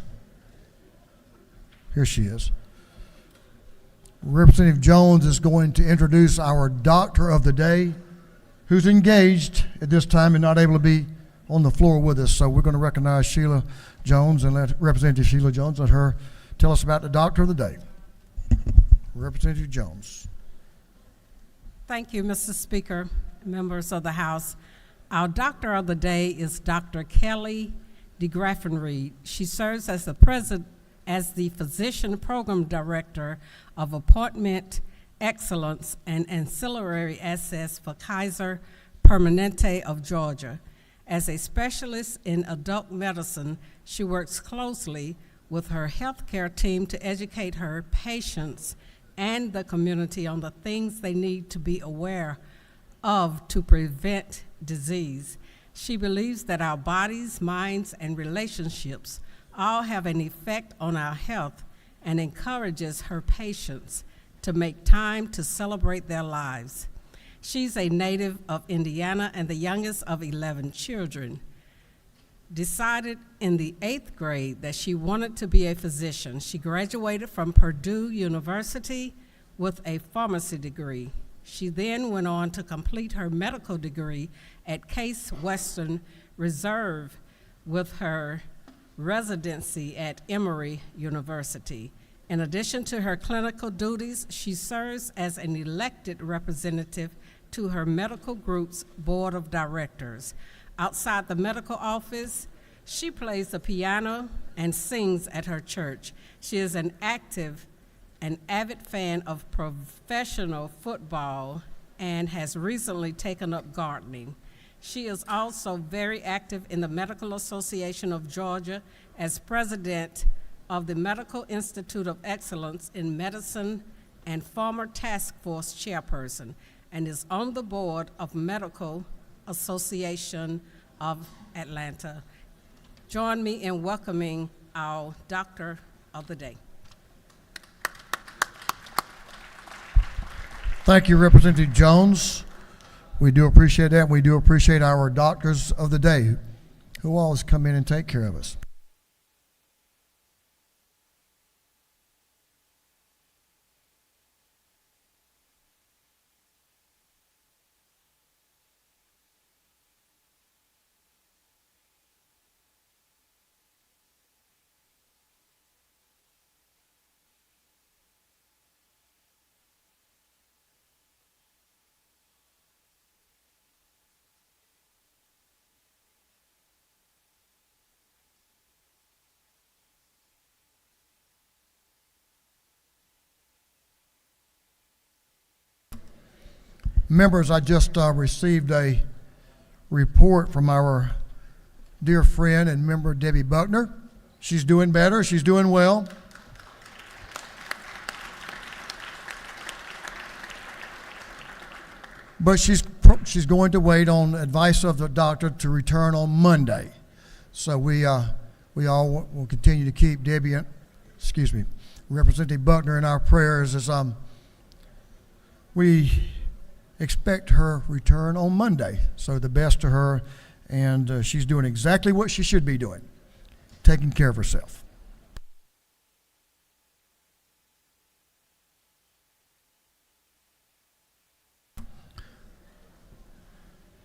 Here she is. Representative Jones is going to introduce our Doctor of the Day, who's engaged at this time and not able to be on the floor with us. So we're going to recognize Sheila Jones and let Representative Sheila Jones, let her tell us about the Doctor of the Day. Representative Jones. Thank you, Mr. Speaker, members of the House. Our Doctor of the Day is Dr. Kelly DeGraffenreid. She serves as the Physician Program Director of Appointment Excellence and Ancillary Access for Kaiser Permanente of Georgia. As a specialist in adult medicine, she works closely with her healthcare team to educate her patients and the community on the things they need to be aware of to prevent disease. She believes that our bodies, minds, and relationships all have an effect on our health and encourages her patients to make time to celebrate their lives. She's a native of Indiana and the youngest of 11 children. Decided in the 8th grade that she wanted to be a physician. She graduated from Purdue University with a pharmacy degree. She then went on to complete her medical degree at Case Western Reserve with her residency at Emory University. In addition to her clinical duties, she serves as an elected representative to her medical group's board of directors. Outside the medical office, she plays the piano and sings at her church. She is an avid fan of professional football and has recently taken up gardening. She is also very active in the Medical Association of Georgia as president of the Medical Institute of Excellence in Medicine and former task force chairperson, and is on the board of Medical Association of Atlanta. Join me in welcoming our Doctor of the Day. Thank you, Representative Jones. We do appreciate that. We do appreciate our Doctors of the Day who always come in and take care of us. Members, I just received a report from our dear friend and member Debbie Buckner. She's doing better. She's doing well. But she's going to wait on advice of the doctor to return on Monday. So we all will continue to keep Representative Buckner in our prayers as we expect her return on Monday. So the best to her, and she's doing exactly what she should be doing, taking care of herself.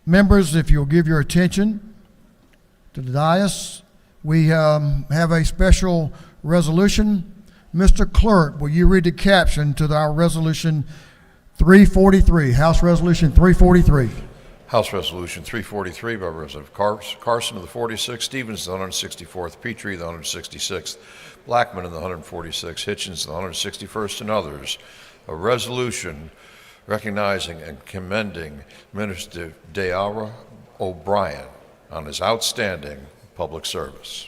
Members, if you'll give your attention to the dais, we have a special resolution. Mr. Clerk, will you read the caption to our resolution 343, House Resolution 343. House Resolution 343 by Representative Carson of the 46th, Stevens of the 164th, Petrie of the 166th, Blackman of the 146th, Hitchens of the 161st, and others. A resolution recognizing and commending Minister Dayara O'Brien on his outstanding public service.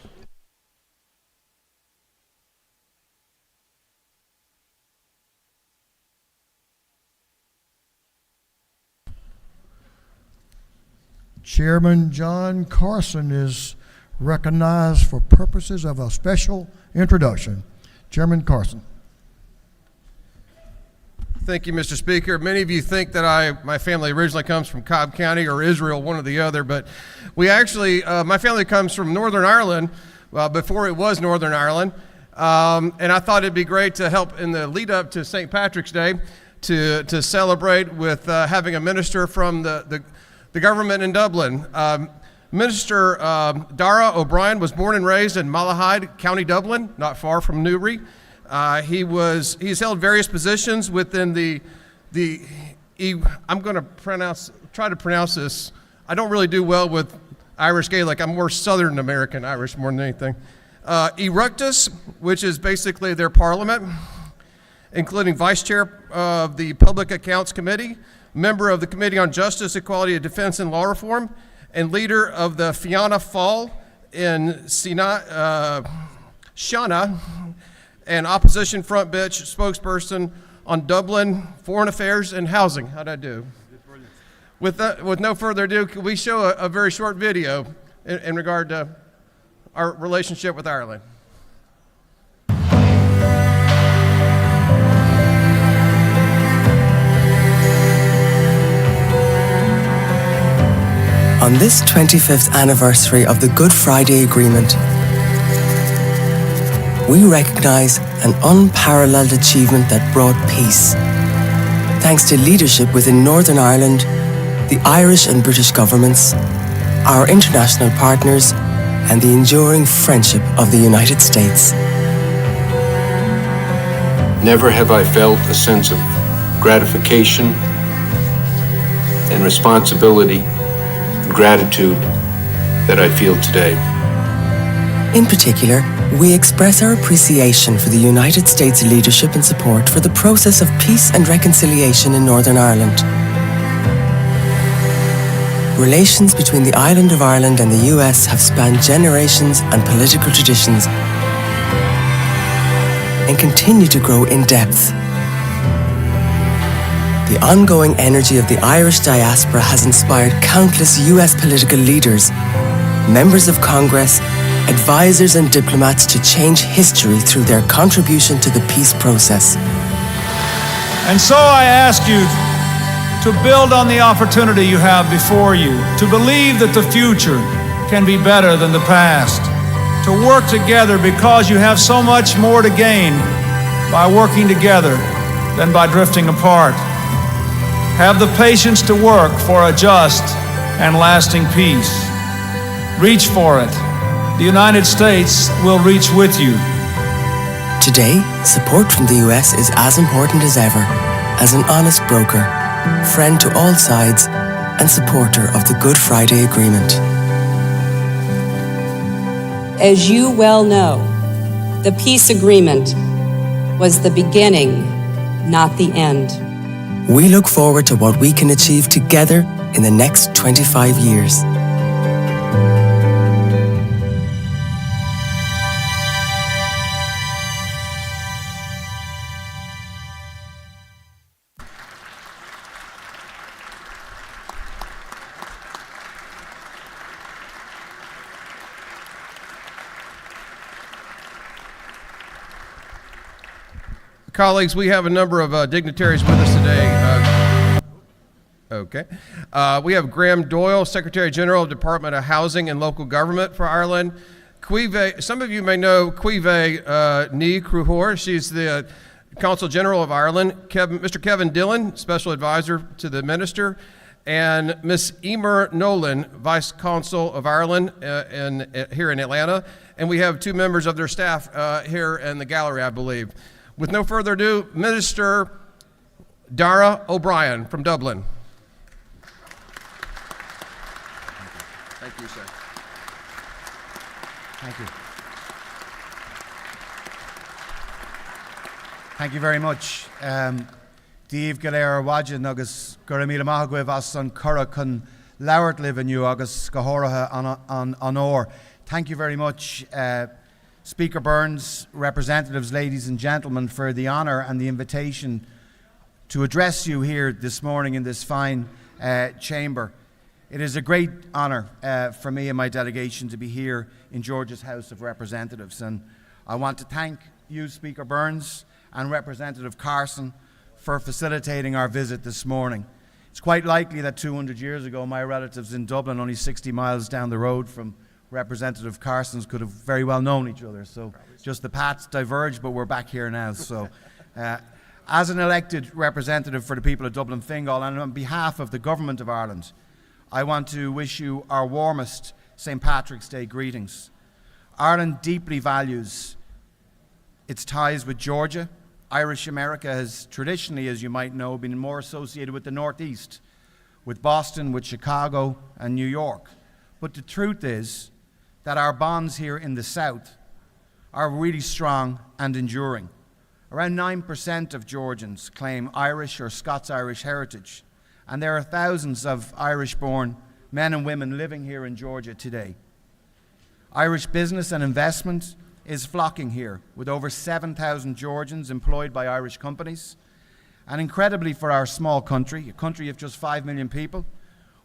Chairman John Carson is recognized for purposes of a special introduction. Chairman Carson. Thank you, Mr. Speaker. Many of you think that my family originally comes from Cobb County or Israel, one or the other, but we actually, my family comes from Northern Ireland, before it was Northern Ireland, and I thought it'd be great to help in the lead up to St. Patrick's Day to celebrate with having a minister from the government in Dublin. Minister Dara O'Brien was born and raised in Malahide, County Dublin, not far from Newry. He's held various positions within I'm going to try to pronounce this. I don't really do well with Irish Gaelic. I'm more Southern American Irish more than anything. Eructus, which is basically their parliament, including vice chair of the Public Accounts Committee, member of the Committee on Justice, Equality of Defense and Law Reform, and leader of the Fianna Fáil in Shana, and opposition front bench spokesperson on Dublin, foreign affairs, and housing. How'd I do? With no further ado, can we show a very short video in regard to our relationship with Ireland? On this 25th anniversary of the Good Friday Agreement, we recognise an unparalleled achievement that brought peace. Thanks to leadership within Northern Ireland, the Irish and British governments, our international partners, and the enduring friendship of the United States. Never have I felt a sense of gratification and responsibility and gratitude that I feel today. In particular, we express our appreciation for the United States leadership and support for the process of peace and reconciliation in Northern Ireland. Relations between the island of Ireland and the US have spanned generations and political traditions and continue to grow in depth. The ongoing energy of the Irish diaspora has inspired countless US political leaders, members of Congress, advisors and diplomats to change history through their contribution to the peace process. And so I ask you to build on the opportunity you have before you, to believe that the future can be better than the past, to work together because you have so much more to gain by working together than by drifting apart. Have the patience to work for a just and lasting peace. Reach for it. The United States will reach with you. Today, support from the US is as important as ever, as an honest broker, friend to all sides, and supporter of the Good Friday Agreement. As you well know, the peace agreement was the beginning, not the end. We look forward to what we can achieve together in the next 25 years. Colleagues, we have a number of dignitaries with us today. We have Graham Doyle, Secretary General of the Department of Housing and Local Government for Ireland. Cuive, some of you may know Cuive Ní Cruthóir. She's the Consul General of Ireland. Mr. Kevin Dillon, Special Advisor to the Minister, and Ms. Emer Nolan, Vice Consul of Ireland here in Atlanta. And we have two members of their staff here in the gallery, I believe. With no further ado, Minister Dara O'Brien from Dublin. Thank you, sir. Thank you. Thank you very much. Díomh go léir waidean agus go raibh míle maith agaibh as an cura chun labhairt libh inniu agus go háirithe an óir. Thank you very much, Speaker Burns, representatives, ladies and gentlemen, for the honour and the invitation to address you here this morning in this fine chamber. It is a great honour for me and my delegation to be here in Georgia's House of Representatives, and I want to thank you, Speaker Burns, and Representative Carson for facilitating our visit this morning. It's quite likely that 200 years ago, my relatives in Dublin, only 60 miles down the road from Representative Carson's, could have very well known each other. So just the paths diverged, but we're back here now. So as an elected representative for the people of Dublin Fingal, and on behalf of the Government of Ireland, I want to wish you our warmest St. Patrick's Day greetings. Ireland deeply values its ties with Georgia. Irish America has traditionally, as you might know, been more associated with the Northeast, with Boston, with Chicago, and New York. But the truth is that our bonds here in the South are really strong and enduring. Around 9% of Georgians claim Irish or Scots-Irish heritage, and there are thousands of Irish-born men and women living here in Georgia today. Irish business and investment is flocking here, with over 7,000 Georgians employed by Irish companies. And incredibly for our small country, a country of just 5 million people,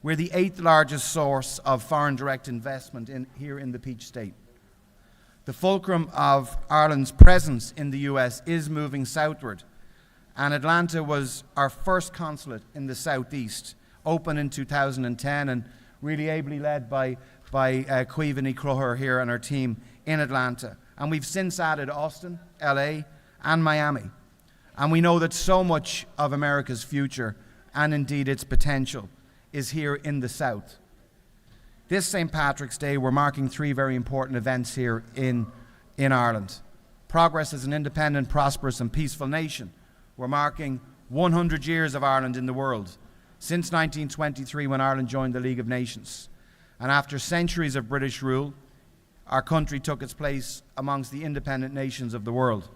we're the 8th largest source of foreign direct investment here in the Peach State. The fulcrum of Ireland's presence in the US is moving southward, and Atlanta was our first consulate in the Southeast, opened in 2010 and really ably led by Cuivani Crowher here and our team in Atlanta. And we've since added Austin, LA, and Miami. And we know that so much of America's future, and indeed its potential, is here in the South. This St. Patrick's Day, we're marking 3 very important events here in Ireland. Progress as an independent, prosperous, and peaceful nation. We're marking 100 years of Ireland in the world, since 1923 when Ireland joined the League of Nations. And after centuries of British rule, our country took its place amongst the independent nations of the world.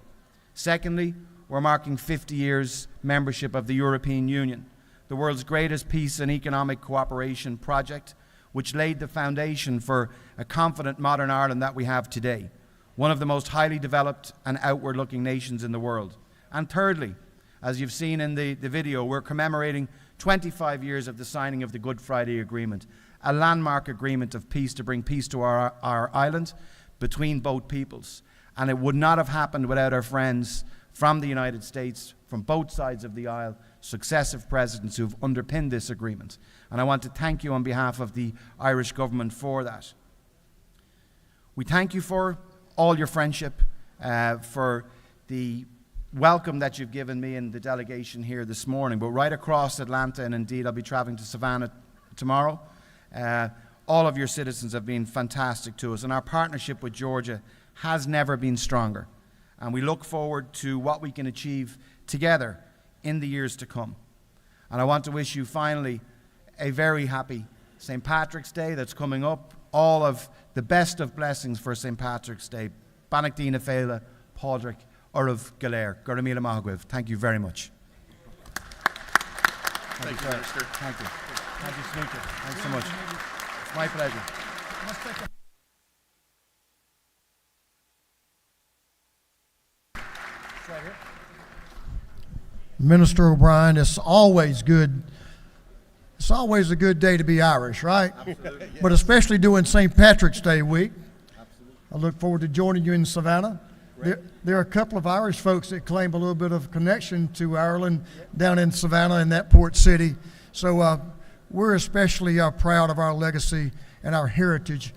Secondly, we're marking 50 years membership of the European Union, the world's greatest peace and economic cooperation project, which laid the foundation for a confident modern Ireland that we have today, one of the most highly developed and outward-looking nations in the world. And thirdly, as you've seen in the video, we're commemorating 25 years of the signing of the Good Friday Agreement, a landmark agreement of peace to bring peace to our island between both peoples. And it would not have happened without our friends from the United States, from both sides of the aisle, successive presidents who've underpinned this agreement. And I want to thank you on behalf of the Irish government for that. We thank you for all your friendship, for the welcome that you've given me and the delegation here this morning. But right across Atlanta, and indeed I'll be traveling to Savannah tomorrow, all of your citizens have been fantastic to us, and our partnership with Georgia has never been stronger. And we look forward to what we can achieve together in the years to come. And I want to wish you finally a very happy St. Patrick's Day that's coming up. All of the best of blessings for St. Patrick's Day. Banach Dina Féile, Pádraig, Orav Galer, Guramila Mahagwiv. Thank you very much. Thank you, Minister. Thank you. Thank you, Speaker. Thanks so much. It's my pleasure. Minister O'Brien, it's always good. It's always a good day to be Irish, right? Absolutely, yes. But especially during St. Patrick's Day week. Absolutely. I look forward to joining you in Savannah. There are a couple of Irish folks that claim a little bit of connection to Ireland down in Savannah in that port city. So we're especially proud of our legacy and our heritage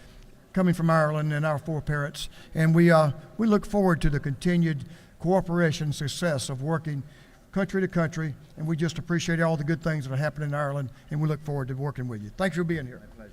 coming from Ireland and our foreparents. And we look forward to the continued cooperation and success of working country to country, and we just appreciate all the good things that are happening in Ireland, and we look forward to working with you. Thanks for being here. My pleasure.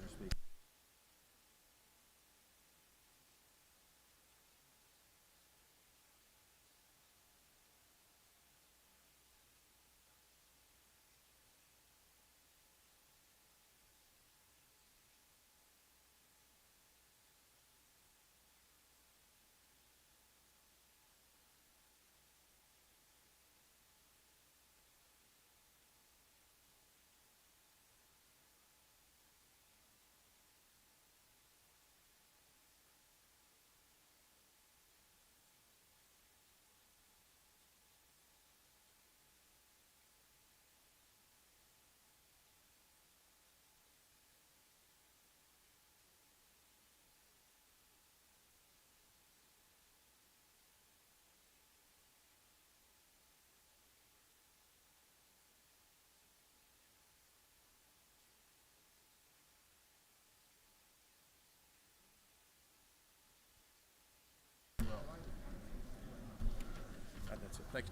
Thank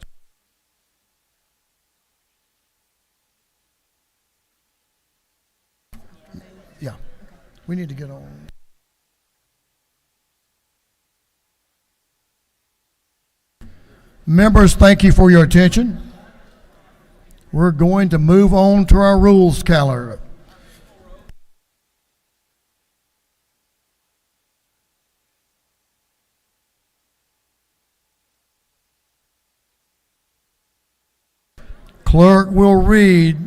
you. Yeah, we need to get on. Members, thank you for your attention. We're going to move on to our rules calendar. Clerk will read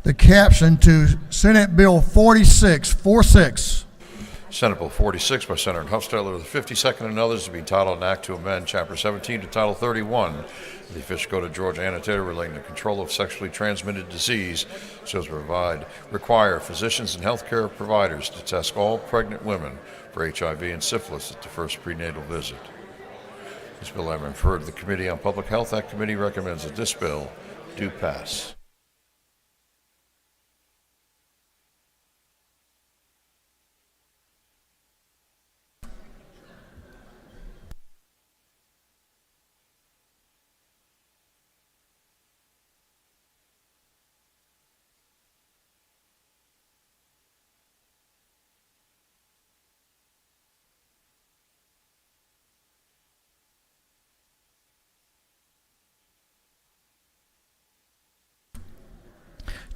the caption to Senate Bill 46. Senate Bill 46 by Senator Huffstadler, the 52nd and others to be titled an act to amend Chapter 17 to Title 31 of the Official Code of Georgia Annotated relating to control of sexually transmitted disease so as to require physicians and healthcare providers to test all pregnant women for HIV and syphilis at the first prenatal visit. This bill having referred to the Committee on Public Health, that committee recommends that this bill do pass.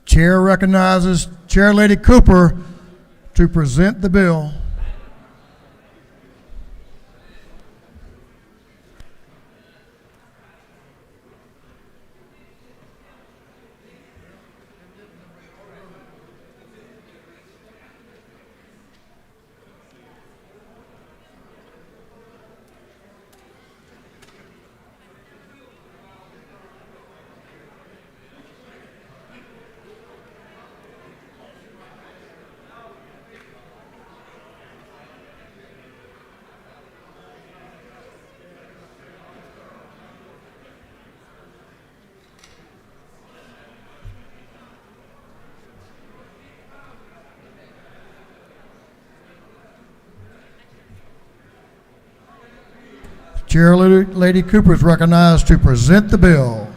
Chair recognizes Chair Lady Cooper to present the bill. Chair Lady Cooper is recognized to present the bill.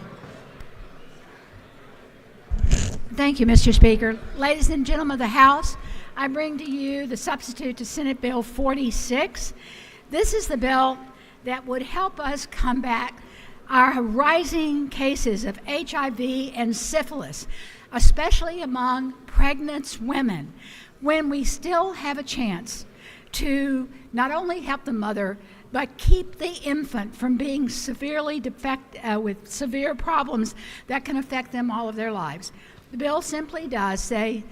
Thank you, Mr. Speaker. Ladies and gentlemen of the House, I bring to you the substitute to Senate Bill 46. This is the bill that would help us combat our rising cases of HIV and syphilis, especially among pregnant women, when we still have a chance to not only help the mother, but keep the infant from being severely with severe problems that can affect them all of their lives. The bill simply does say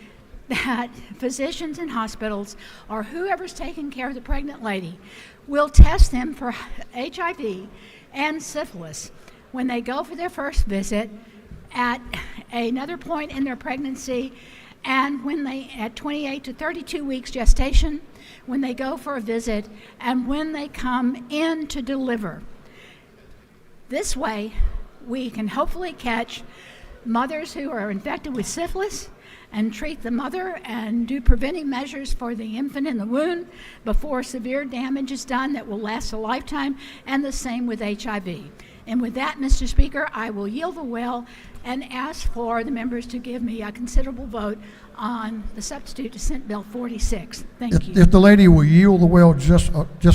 that physicians in hospitals or whoever's taking care of the pregnant lady will test them for HIV and syphilis when they go for their first visit, at another point in their pregnancy, and when they, at 28 to 32 weeks gestation, when they go for a visit, and when they come in to deliver. This way, we can hopefully catch mothers who are infected with syphilis and treat the mother and do preventive measures for the infant in the womb before severe damage is done that will last a lifetime, and the same with HIV. And with that, Mr. Speaker, I will yield the will and ask for the members to give me a considerable vote on the substitute to Senate Bill 46. Thank you. If the lady will yield the will just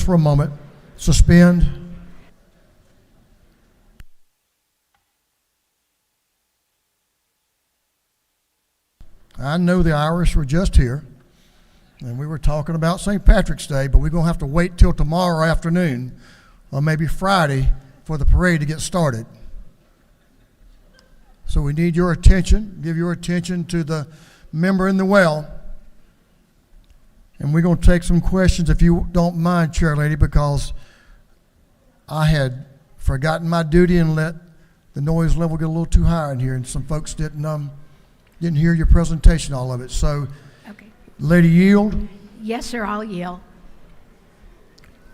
for a moment, suspend. I know the Irish were just here, and we were talking about St. Patrick's Day, but we're going to have to wait till tomorrow afternoon, or maybe Friday, for the parade to get started. So we need your attention, give your attention to the member in the well. And we're going to take some questions, if you don't mind, Chair Lady, because I had forgotten my duty and let the noise level get a little too high in here, and some folks didn't hear your presentation, all of it. So, okay. Lady, yield. Yes, sir, I'll yield.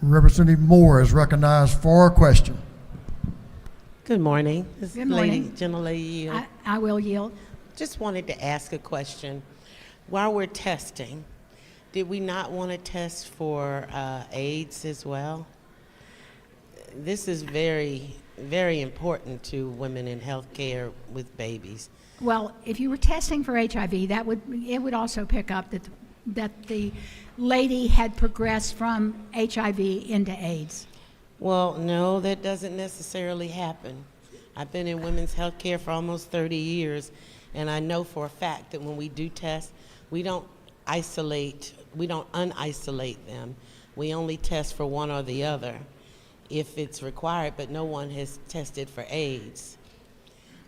Representative Moore is recognized for a question. Good morning. Good morning. Gentle-lady yield. I will yield. Just wanted to ask a question. While we're testing, did we not want to test for AIDS as well? This is very very important to women in healthcare with babies. Well, if you were testing for HIV, it would also pick up that the lady had progressed from HIV into AIDS. Well, no, that doesn't necessarily happen. I've been in women's health care for almost 30 years, and I know for a fact that when we do test, we don't unisolate them. We only test for one or the other if it's required, but no one has tested for AIDS.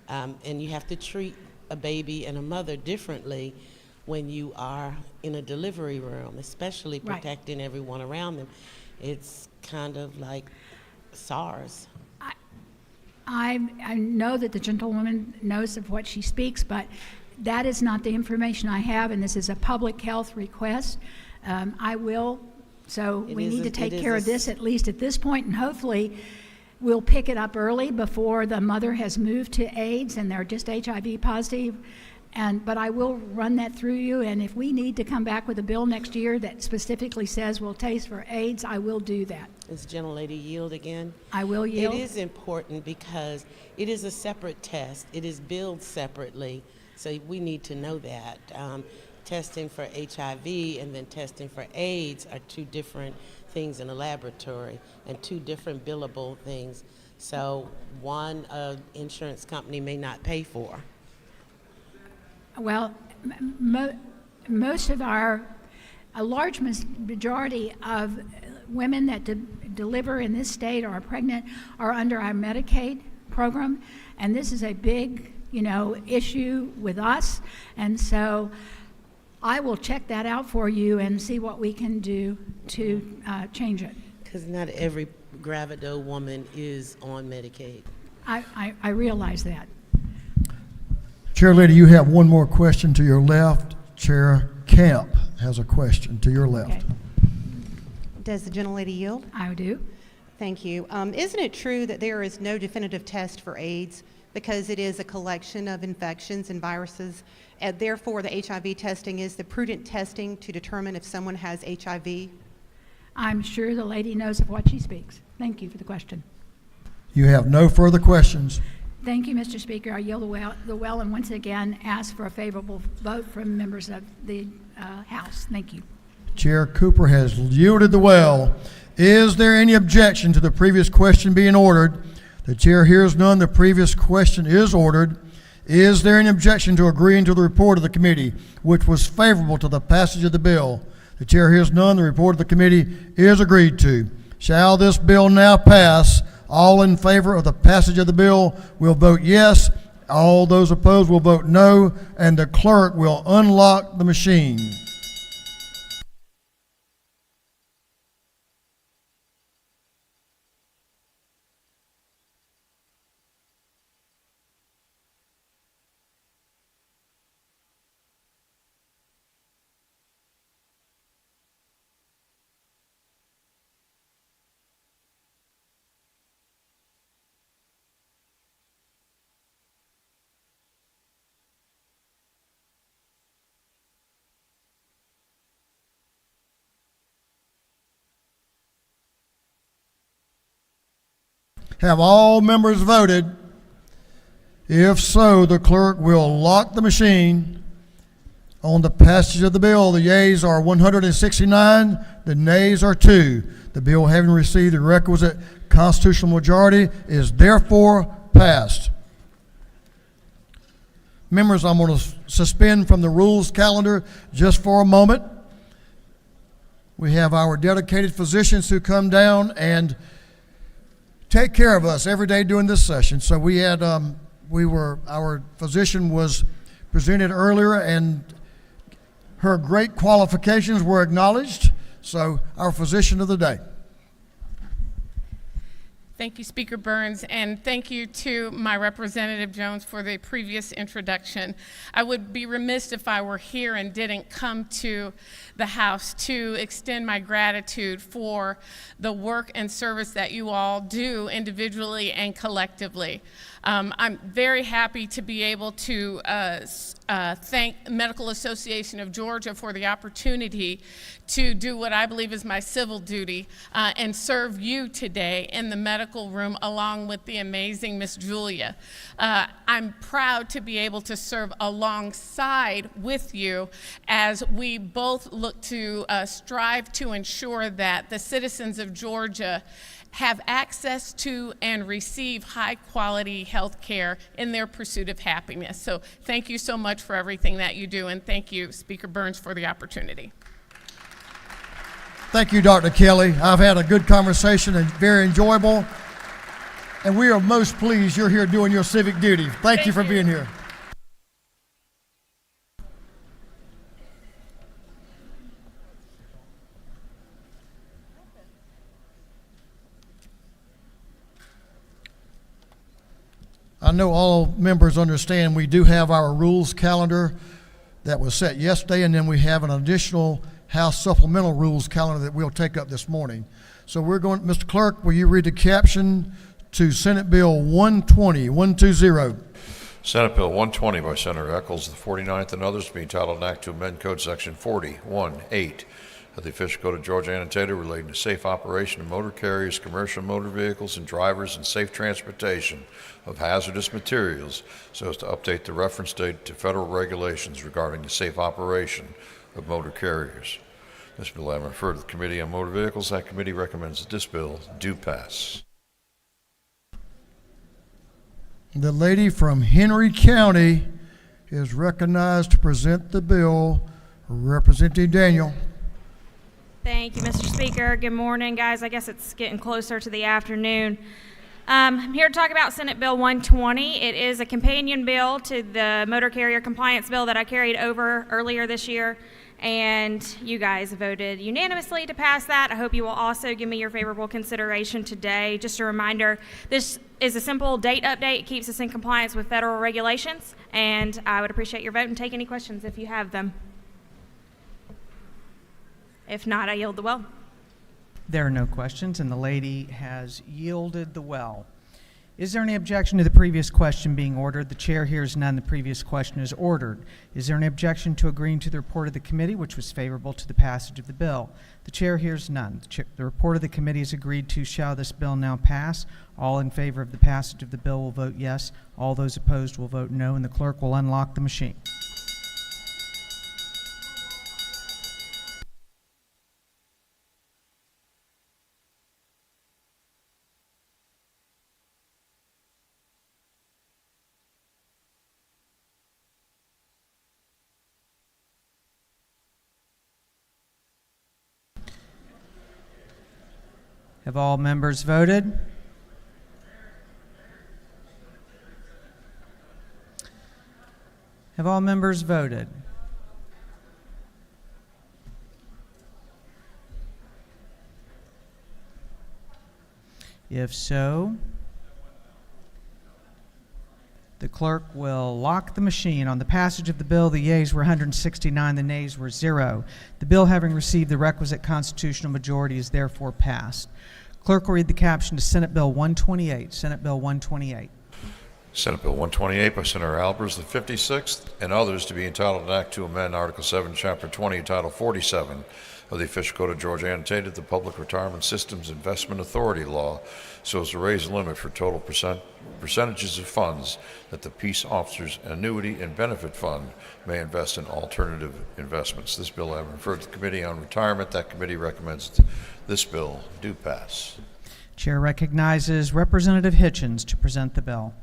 And you have to treat a baby and a mother differently when you are in a delivery room, especially protecting everyone around them. It's kind of like SARS. I know that the gentlewoman knows of what she speaks, but that is not the information I have, and this is a public health request. We need to take care of this at least at this point, and hopefully we'll pick it up early before the mother has moved to AIDS and they're just HIV positive. But I will run that through you, and if we need to come back with a bill next year that specifically says we'll test for AIDS, I will do that. Is Gentlelady yield again? I will yield. It is important because it is a separate test. It is billed separately, so we need to know that. Testing for HIV and then testing for AIDS are two different things in a laboratory and two different billable things. So one insurance company may not pay for. Well, most of a large majority of women that deliver in this state or are pregnant are under our Medicaid program, and this is a big, issue with us, and so I will check that out for you and see what we can do to change it. Because not every gravido woman is on Medicaid. I realize that. Chair Lady, you have one more question to your left. Chair Camp has a question to your left. Okay. Does the gentlelady yield? I do. Thank you. Isn't it true that there is no definitive test for AIDS because it is a collection of infections and viruses, and therefore the HIV testing is the prudent testing to determine if someone has HIV? I'm sure the lady knows of what she speaks. Thank you for the question. You have no further questions. Thank you, Mr. Speaker. I yield the well and once again ask for a favorable vote from members of the House. Thank you. Chair Cooper has yielded the well. Is there any objection to the previous question being ordered? The chair hears none. The previous question is ordered. Is there any objection to agreeing to the report of the committee, which was favorable to the passage of the bill? The chair hears none. The report of the committee is agreed to. Shall this bill now pass? All in favor of the passage of the bill will vote yes. All those opposed will vote no, and the clerk will unlock the machine. Have all members voted? If so, the clerk will lock the machine on the passage of the bill. The yeas are 169, the nays are 2. The bill, having received the requisite constitutional majority, is therefore passed. Members, I'm going to suspend from the rules calendar just for a moment. We have our dedicated physicians who come down and take care of us every day during this session. So we had, our physician was presented earlier, and her great qualifications were acknowledged. So our physician of the day. Thank you, Speaker Burns, and thank you to my Representative Jones for the previous introduction. I would be remiss if I were here and didn't come to the House to extend my gratitude for the work and service that you all do individually and collectively. I'm very happy to be able to thank Medical Association of Georgia for the opportunity to do what I believe is my civil duty and serve you today in the medical room along with the amazing Miss Julia. I'm proud to be able to serve alongside with you as we both look to strive to ensure that the citizens of Georgia have access to and receive high-quality health care in their pursuit of happiness. So thank you so much for everything that you do, and thank you, Speaker Burns, for the opportunity. Thank you, Dr. Kelly. I've had a good conversation and very enjoyable, and we are most pleased you're here doing your civic duty. Thank you for being here. I know all members understand we do have our rules calendar that was set yesterday, and then we have an additional House supplemental rules calendar that we'll take up this morning. So we're going, Mr. Clerk, will you read the caption to Senate Bill 120? Senate Bill 120 by Senator Eccles, the 49th, and others, to be entitled an act to amend Code Section 40(1)(8) of the Official Code of Georgia annotated relating to safe operation of motor carriers, commercial motor vehicles, and drivers, and safe transportation of hazardous materials, so as to update the reference date to federal regulations regarding the safe operation of motor carriers. This bill I referred to the Committee on Motor Vehicles. That committee recommends that this bill do pass. The lady from Henry County is recognized to present the bill. Representative Daniel. Thank you, Mr. Speaker. Good morning, guys. I guess it's getting closer to the afternoon. I'm here to talk about Senate Bill 120. It is a companion bill to the motor carrier compliance bill that I carried over earlier this year, and you guys voted unanimously to pass that. I hope you will also give me your favorable consideration today. Just a reminder, this is a simple date update. It keeps us in compliance with federal regulations, and I would appreciate your vote and take any questions if you have them. If not, I yield the well. There are no questions, and the lady has yielded the well. Is there any objection to the previous question being ordered? The chair hears none. The previous question is ordered. Is there any objection to agreeing to the report of the committee, which was favorable to the passage of the bill? The chair hears none. The report of the committee is agreed to. Shall this bill now pass? All in favor of the passage of the bill will vote yes. All those opposed will vote no, and the clerk will unlock the machine. Have all members voted? Have all members voted? If so, the clerk will lock the machine. On the passage of the bill, the yeas were 169, the nays were 0. The bill, having received the requisite constitutional majority, is therefore passed. Clerk will read the caption to Senate Bill 128. Senate Bill 128. Senate Bill 128 by Senator Albers, the 56th, and others, to be entitled an act to amend Article 7, Chapter 20, Title 47 of the Official Code of Georgia annotated the Public Retirement Systems Investment Authority Law, so as to raise the limit for total percentages of funds that the Peace Officers Annuity and Benefit Fund may invest in alternative investments. This bill I have referred to the Committee on Retirement. That committee recommends that this bill do pass. Chair recognizes Representative Hitchens to present the bill.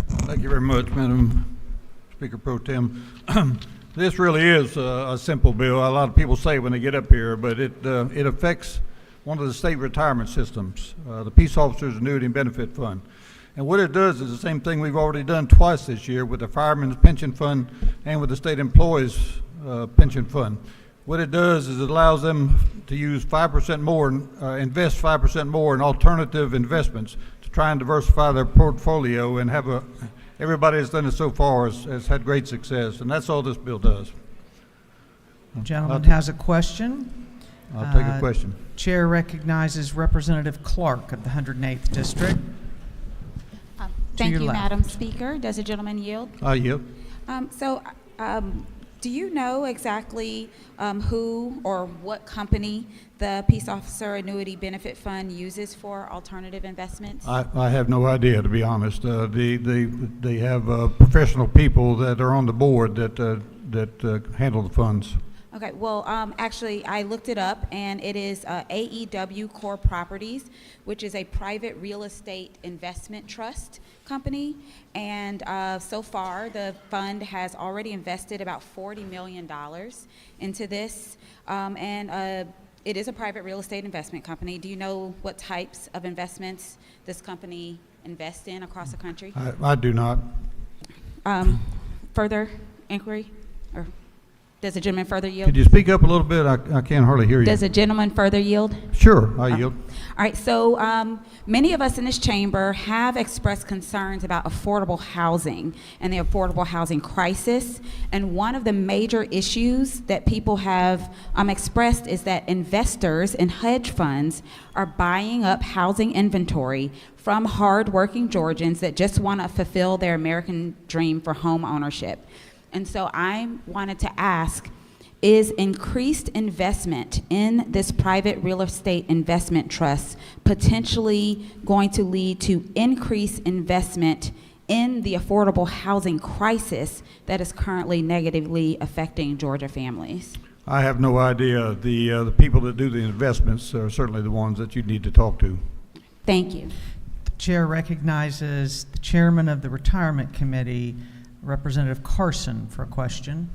Thank you very much, Madam Speaker Pro Tem. This really is a simple bill. A lot of people say when they get up here, but it affects one of the state retirement systems, the Peace Officers Annuity and Benefit Fund. And what it does is the same thing we've already done twice this year with the Fireman's Pension Fund and with the State Employees Pension Fund. What it does is it allows them to use 5% more, invest 5% more in alternative investments to try and diversify their portfolio and have everybody that's done it so far has had great success, and that's all this bill does. The gentleman has a question. I'll take a question. Chair recognizes Representative Clark of the 108th District. Thank your you, left. Madam Speaker. Does the gentleman yield? I yield. Do you know exactly who or what company the Peace Officer Annuity Benefit Fund uses for alternative investments? I have no idea, to be honest. They have professional people that are on the board that handle the funds. Okay, well, actually, I looked it up, and it is AEW Core Properties, which is a private real estate investment trust company. And so far, the fund has already invested about $40 million into this. It is a private real estate investment company. Do you know what types of investments this company invests in across the country? I do not. Further inquiry? Or does the gentleman further yield? Could you speak up a little bit? I can't hardly hear you. Does the gentleman further yield? Sure, I yield. All right, so many of us in this chamber have expressed concerns about affordable housing and the affordable housing crisis. And one of the major issues that people have expressed is that investors and hedge funds are buying up housing inventory from hardworking Georgians that just want to fulfill their American dream for home ownership. And so I wanted to ask, is increased investment in this private real estate investment trust potentially going to lead to increased investment in the affordable housing crisis that is currently negatively affecting Georgia families? I have no idea. The people that do the investments are certainly the ones that you need to talk to. Thank you. The chair recognizes the chairman of the Retirement Committee, Representative Carson, for a question.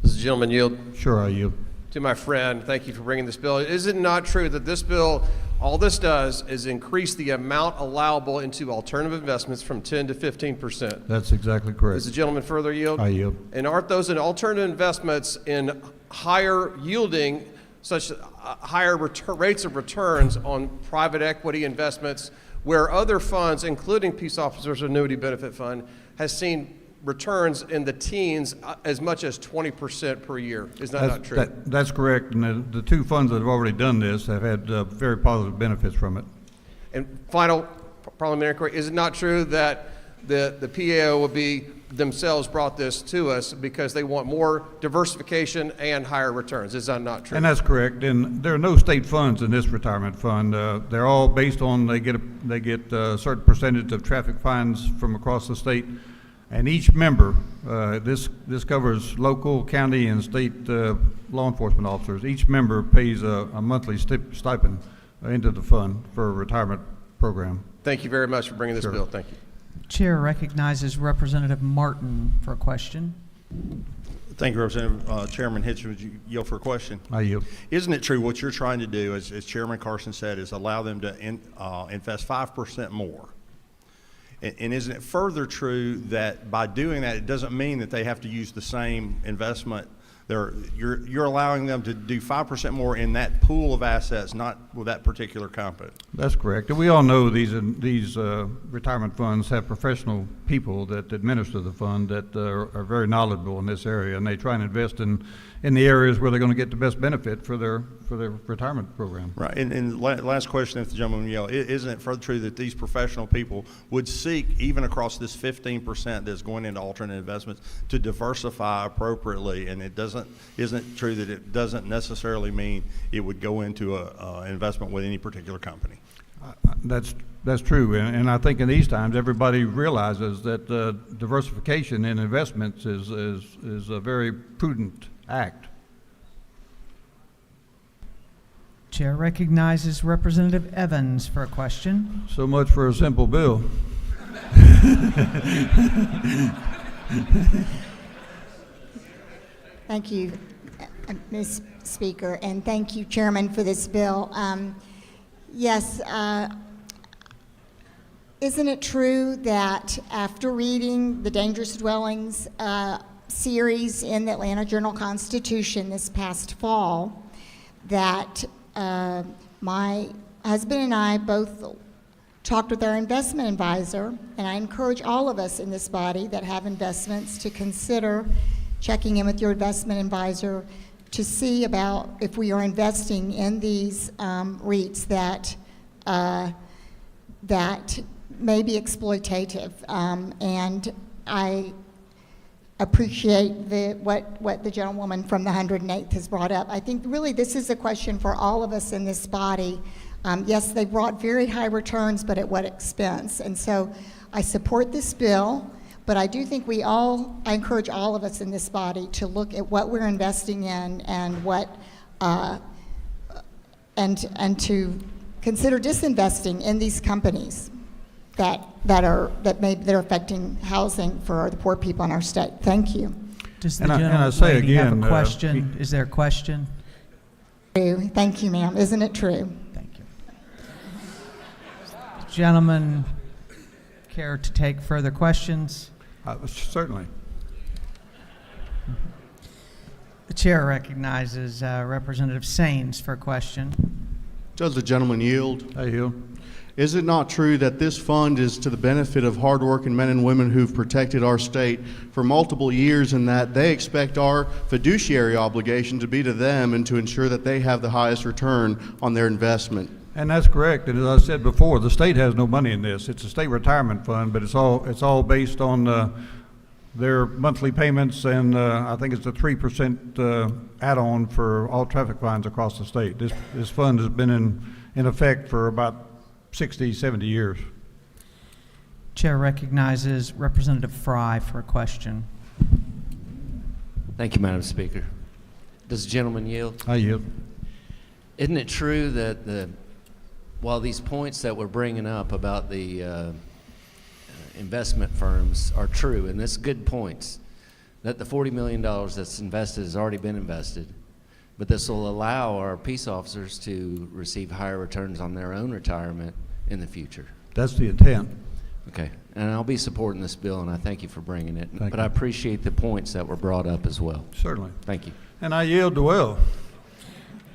Does the gentleman yield? Sure, I yield. To my friend, thank you for bringing this bill. Is it not true that this bill, all this does is increase the amount allowable into alternative investments from 10 to 15%? That's exactly correct. Does the gentleman further yield? I yield. And aren't those alternative investments in higher yielding, such higher rates of returns on private equity investments, where other funds, including Peace Officers Annuity Benefit Fund, has seen returns in the teens as much as 20% per year? Is that not true? That's correct. And the two funds that have already done this have had very positive benefits from it. And final parliamentary inquiry, is it not true that the PAO will be themselves brought this to us because they want more diversification and higher returns? Is that not true? And that's correct. And there are no state funds in this retirement fund. They're all based on they get a certain percentage of traffic fines from across the state. And each member, this covers local, county, and state law enforcement officers. Each member pays a monthly stipend into the fund for a retirement program. Thank you very much for bringing this bill. Thank you. Chair recognizes Representative Martin for a question. Thank you, Representative. Chairman Hitchens, would you yield for a question? I yield. Isn't it true what you're trying to do, as Chairman Carson said, is allow them to invest 5% more? And isn't it further true that by doing that, it doesn't mean that they have to use the same investment? You're allowing them to do 5% more in that pool of assets, not with that particular company. That's correct. And we all know these retirement funds have professional people that administer the fund that are very knowledgeable in this area, and they try and invest in the areas where they're going to get the best benefit for their retirement program. Right. And last question, if the gentleman will yell, isn't it further true that these professional people would seek, even across this 15% that's going into alternate investments, to diversify appropriately? And isn't it true that it doesn't necessarily mean it would go into an investment with any particular company? That's true, and I think in these times everybody realizes that diversification in investments is a very prudent act. Chair recognizes Representative Evans for a question. So much for a simple bill. Thank you, Ms. Speaker, and thank you, Chairman, for this bill. Yes, isn't it true that after reading the Dangerous Dwellings series in the Atlanta Journal-Constitution this past fall, that my husband and I both talked with our investment advisor, and I encourage all of us in this body that have investments to consider checking in with your investment advisor to see about if we are investing in these REITs that may be exploitative, and I appreciate what the gentlewoman from the 108th has brought up. I think really this is a question for all of us in this body. Yes, they brought very high returns, but at what expense? And so I support this bill, but I do think I encourage all of us in this body to look at what we're investing in and what, and to consider disinvesting in these companies that are affecting housing for the poor people in our state. Thank you. Does the And I gentle say lady have again, a question? Is there a question? True. Thank you, ma'am. Isn't it true? Thank you. Gentlemen, care to take further questions? Certainly. The chair recognizes Representative Saines for a question. Does the gentleman yield? I yield. Is it not true that this fund is to the benefit of hardworking men and women who've protected our state for multiple years, and that they expect our fiduciary obligation to be to them and to ensure that they have the highest return on their investment? And that's correct. And as I said before, the state has no money in this. It's a state retirement fund, but it's all based on their monthly payments, and I think it's a 3% add-on for all traffic fines across the state. This fund has been in effect for about 60, 70 years. Chair recognizes Representative Fry for a question. Thank you, Madam Speaker. Does the gentleman yield? I yield. Isn't it true that while these points that we're bringing up about the investment firms are true, and it's good points, that the $40 million that's invested has already been invested, but this will allow our peace officers to receive higher returns on their own retirement in the future? That's the intent. Okay, and I'll be supporting this bill, and I thank you for bringing it. Thank but you. I appreciate the points that were brought up as well. Certainly. Thank you. And I yield the will.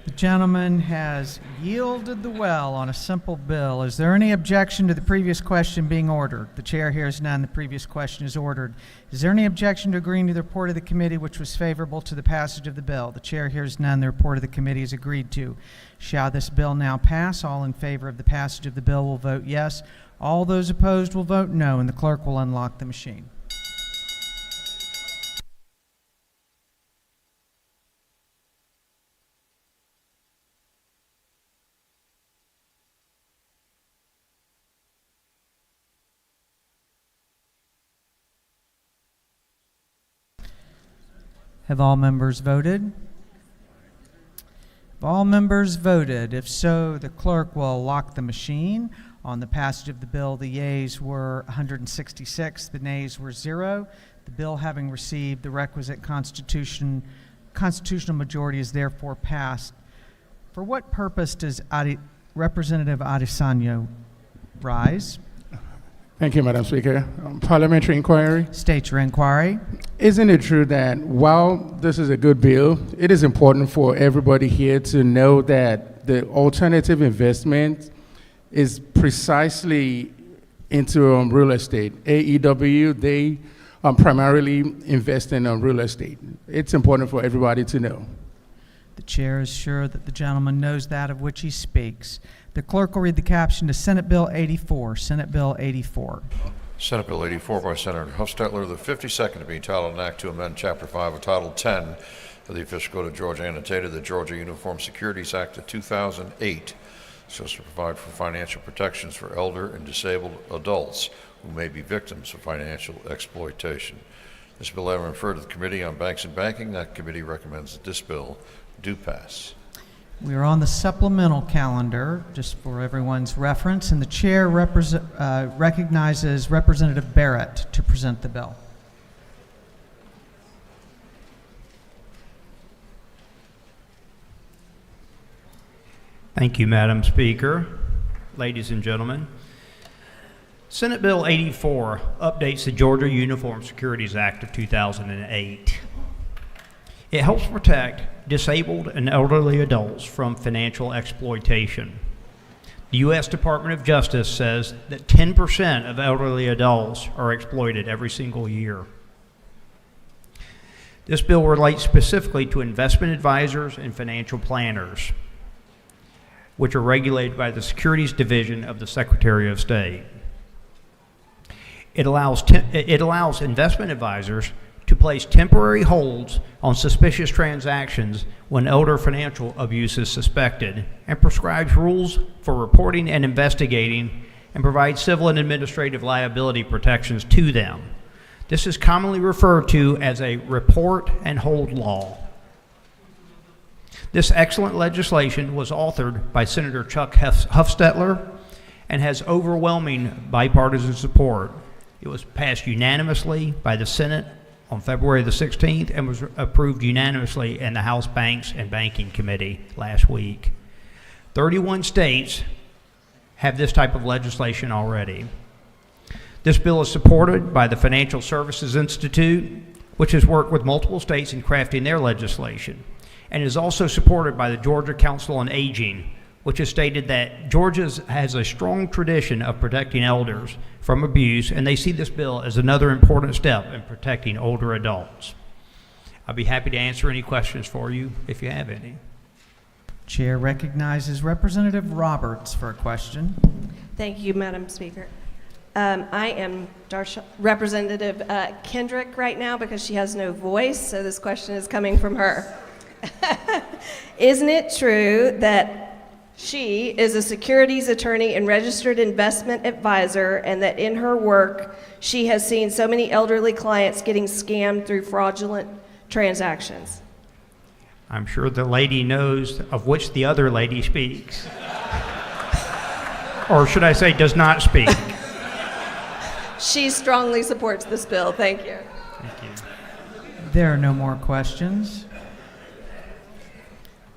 The gentleman has yielded the well on a simple bill. Is there any objection to the previous question being ordered? The chair hears none. The previous question is ordered. Is there any objection to agreeing to the report of the committee which was favorable to the passage of the bill? The chair hears none. The report of the committee is agreed to. Shall this bill now pass? All in favor of the passage of the bill will vote yes. All those opposed will vote no, and the clerk will unlock the machine. Have all members voted? Have all members voted? If so, the clerk will lock the machine. On the passage of the bill, the yeas were 166, the nays were 0. The bill, having received the requisite constitutional majority, is therefore passed. For what purpose does Representative Adesanya rise? Thank you, Madam Speaker. Parliamentary inquiry. State your inquiry. Isn't it true that while this is a good bill, it is important for everybody here to know that the alternative investment is precisely into real estate? AEW, they primarily invest in real estate. It's important for everybody to know. The chair is sure that the gentleman knows that of which he speaks. The clerk will read the caption to Senate Bill 84. Senate Bill 84. Senate Bill 84 by Senator Hufstetler, the 52nd to be entitled an act to amend Chapter 5 of Title 10 of the Official Code of Georgia, annotated the Georgia Uniform Securities Act of 2008, so as to provide for financial protections for elder and disabled adults who may be victims of financial exploitation. This bill having referred to the Committee on Banks and Banking, that committee recommends that this bill do pass. We are on the supplemental calendar, just for everyone's reference, and the chair recognizes Representative Barrett to present the bill. Thank you, Madam Speaker. Ladies and gentlemen, Senate Bill 84 updates the Georgia Uniform Securities Act of 2008. It helps protect disabled and elderly adults from financial exploitation. The U.S. Department of Justice says that 10% of elderly adults are exploited every single year. This bill relates specifically to investment advisors and financial planners, which are regulated by the Securities Division of the Secretary of State. It allows investment advisors to place temporary holds on suspicious transactions when elder financial abuse is suspected, and prescribes rules for reporting and investigating, and provides civil and administrative liability protections to them. This is commonly referred to as a report and hold law. This excellent legislation was authored by Senator Chuck Hufstetler and has overwhelming bipartisan support. It was passed unanimously by the Senate on February the 16th and was approved unanimously in the House Banks and Banking Committee last week. 31 states have this type of legislation already. This bill is supported by the Financial Services Institute, which has worked with multiple states in crafting their legislation, and is also supported by the Georgia Council on Aging, which has stated that Georgia has a strong tradition of protecting elders from abuse, and they see this bill as another important step in protecting older adults. I'll be happy to answer any questions for you if you have any. Chair recognizes Representative Roberts for a question. Thank you, Madam Speaker. I am Representative Kendrick right now because she has no voice, so this question is coming from her. Isn't it true that she is a securities attorney and registered investment advisor, and that in her work she has seen so many elderly clients getting scammed through fraudulent transactions? I'm sure the lady knows of which the other lady speaks. Or should I say does not speak. She strongly supports this bill. Thank you. Thank you. There are no more questions.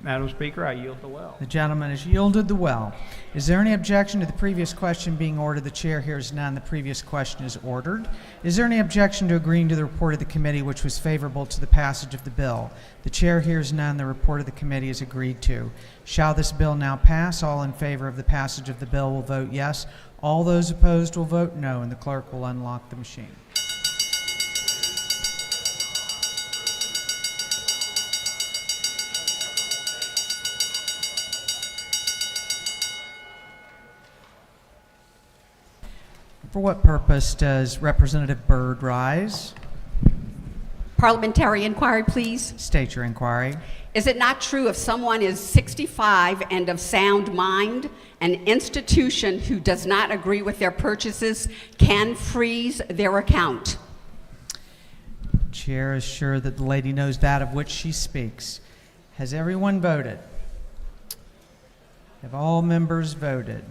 Madam Speaker, I yield the well. The gentleman has yielded the well. Is there any objection to the previous question being ordered? The chair hears none. The previous question is ordered. Is there any objection to agreeing to the report of the committee which was favorable to the passage of the bill? The chair hears none. The report of the committee is agreed to. Shall this bill now pass? All in favor of the passage of the bill will vote yes. All those opposed will vote no, and the clerk will unlock the machine. For what purpose does Representative Byrd rise? Parliamentary inquiry, please. State your inquiry. Is it not true if someone is 65 and of sound mind, an institution who does not agree with their purchases can freeze their account? Chair is sure that the lady knows that of which she speaks. Has everyone voted? Have all members voted?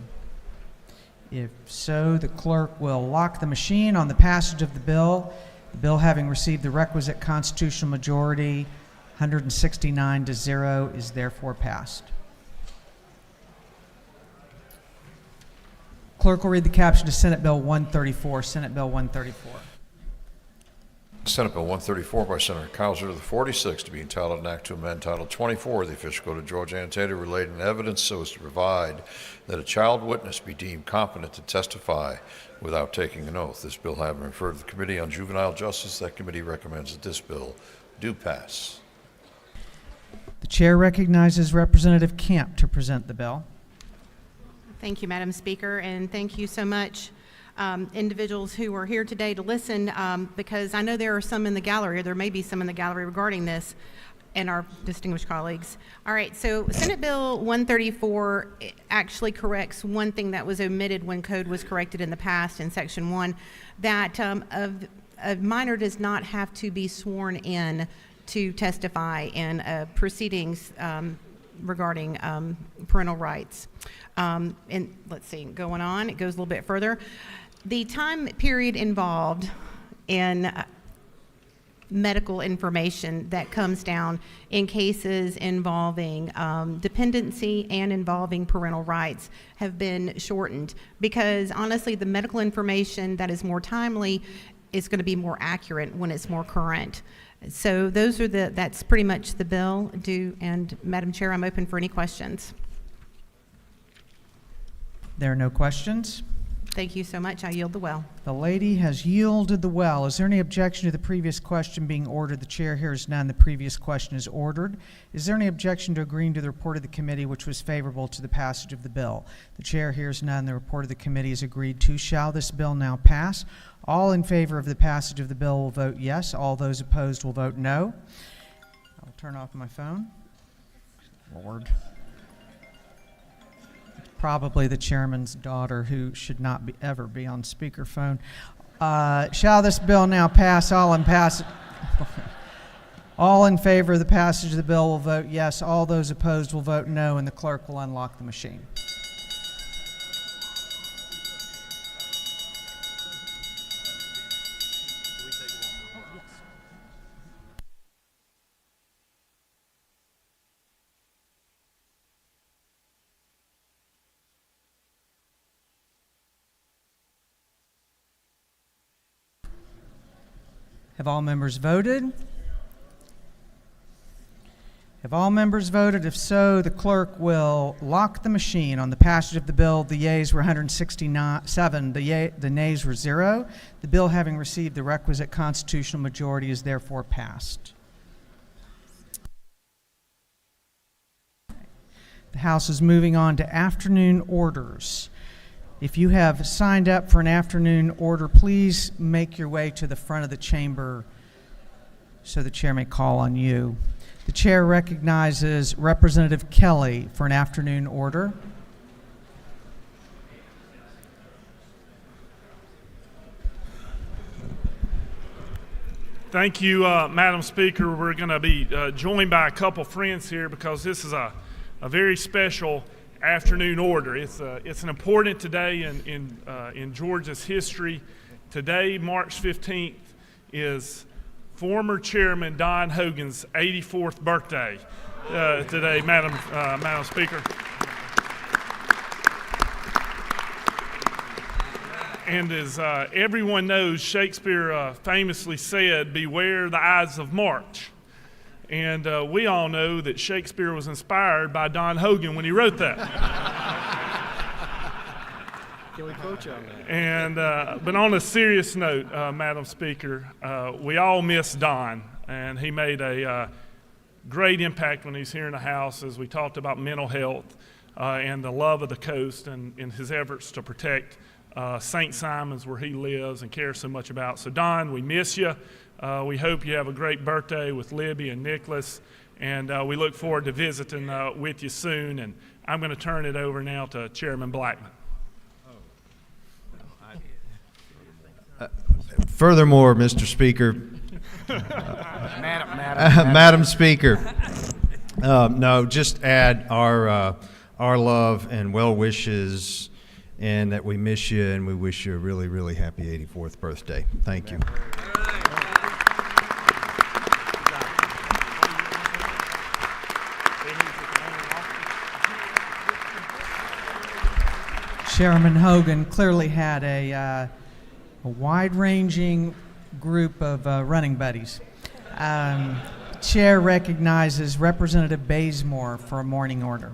If so, the clerk will lock the machine on the passage of the bill. The bill having received the requisite constitutional majority, 169-0, is therefore passed. Clerk will read the caption to Senate Bill 134. Senate Bill 134. Senate Bill 134 by Senator Cowser to the 46th to be entitled an act to amend Title 24 of the Official Code of Georgia annotated relating to evidence so as to provide that a child witness be deemed competent to testify without taking an oath. This bill having been referred to the Committee on Juvenile Justice, that committee recommends that this bill do pass. The chair recognizes Representative Camp to present the bill. Thank you, Madam Speaker, and thank you so much, individuals who are here today to listen, because I know there are some in the gallery, or there may be some in the gallery regarding this, and our distinguished colleagues. All right, so Senate Bill 134 actually corrects one thing that was omitted when code was corrected in the past in Section 1, that a minor does not have to be sworn in to testify in proceedings regarding parental rights. And let's see, going on, it goes a little bit further. The time period involved in medical information that comes down in cases involving dependency and involving parental rights have been shortened, because honestly the medical information that is more timely is going to be more accurate when it's more current. So those are that's pretty much the bill. And Madam Chair, I'm open for any questions. There are no questions. Thank you so much. I yield the well. The lady has yielded the well. Is there any objection to the previous question being ordered? The chair hears none. The previous question is ordered. Is there any objection to agreeing to the report of the committee which was favorable to the passage of the bill? The chair hears none. The report of the committee is agreed to. Shall this bill now pass? All in favor of the passage of the bill will vote yes. All those opposed will vote no. I'll turn off my phone. Lord. Probably the chairman's daughter, who should not ever be on speakerphone. Shall this bill now pass? All in favor of the passage of the bill will vote yes. All those opposed will vote no, and the clerk will unlock the machine. Have all members voted? Have all members voted? If so, the clerk will lock the machine. On the passage of the bill, the yeas were 167, the nays were 0. The bill, having received the requisite constitutional majority, is therefore passed. The House is moving on to afternoon orders. If you have signed up for an afternoon order, please make your way to the front of the chamber so the chair may call on you. The chair recognizes Representative Kelly for an afternoon order. Thank you, Madam Speaker. We're going to be joined by a couple friends here because this is a very special afternoon order. It's an important today in Georgia's history. Today, March 15th, is former Chairman Don Hogan's 84th birthday. Today, Madam Speaker. And as everyone knows, Shakespeare famously said, "Beware the Ides of March." And we all know that Shakespeare was inspired by Don Hogan when he wrote that. Can we quote you on that? And but on a serious note, Madam Speaker, we all miss Don, and he made a great impact when he's here in the House as we talked about mental health and the love of the coast and in his efforts to protect St. Simon's, where he lives and cares so much about. So Don, we miss you. We hope you have a great birthday with Libby and Nicholas, and we look forward to visiting with you soon. And I'm going to turn it over now to Chairman Blackman. Furthermore, Mr. Speaker, Madam Speaker, no, just add our love and well wishes, and that we miss you, and we wish you a really, really happy 84th birthday. Thank you. Chairman Hogan clearly had a wide-ranging group of running buddies. Chair recognizes Representative Bazemore for a morning order.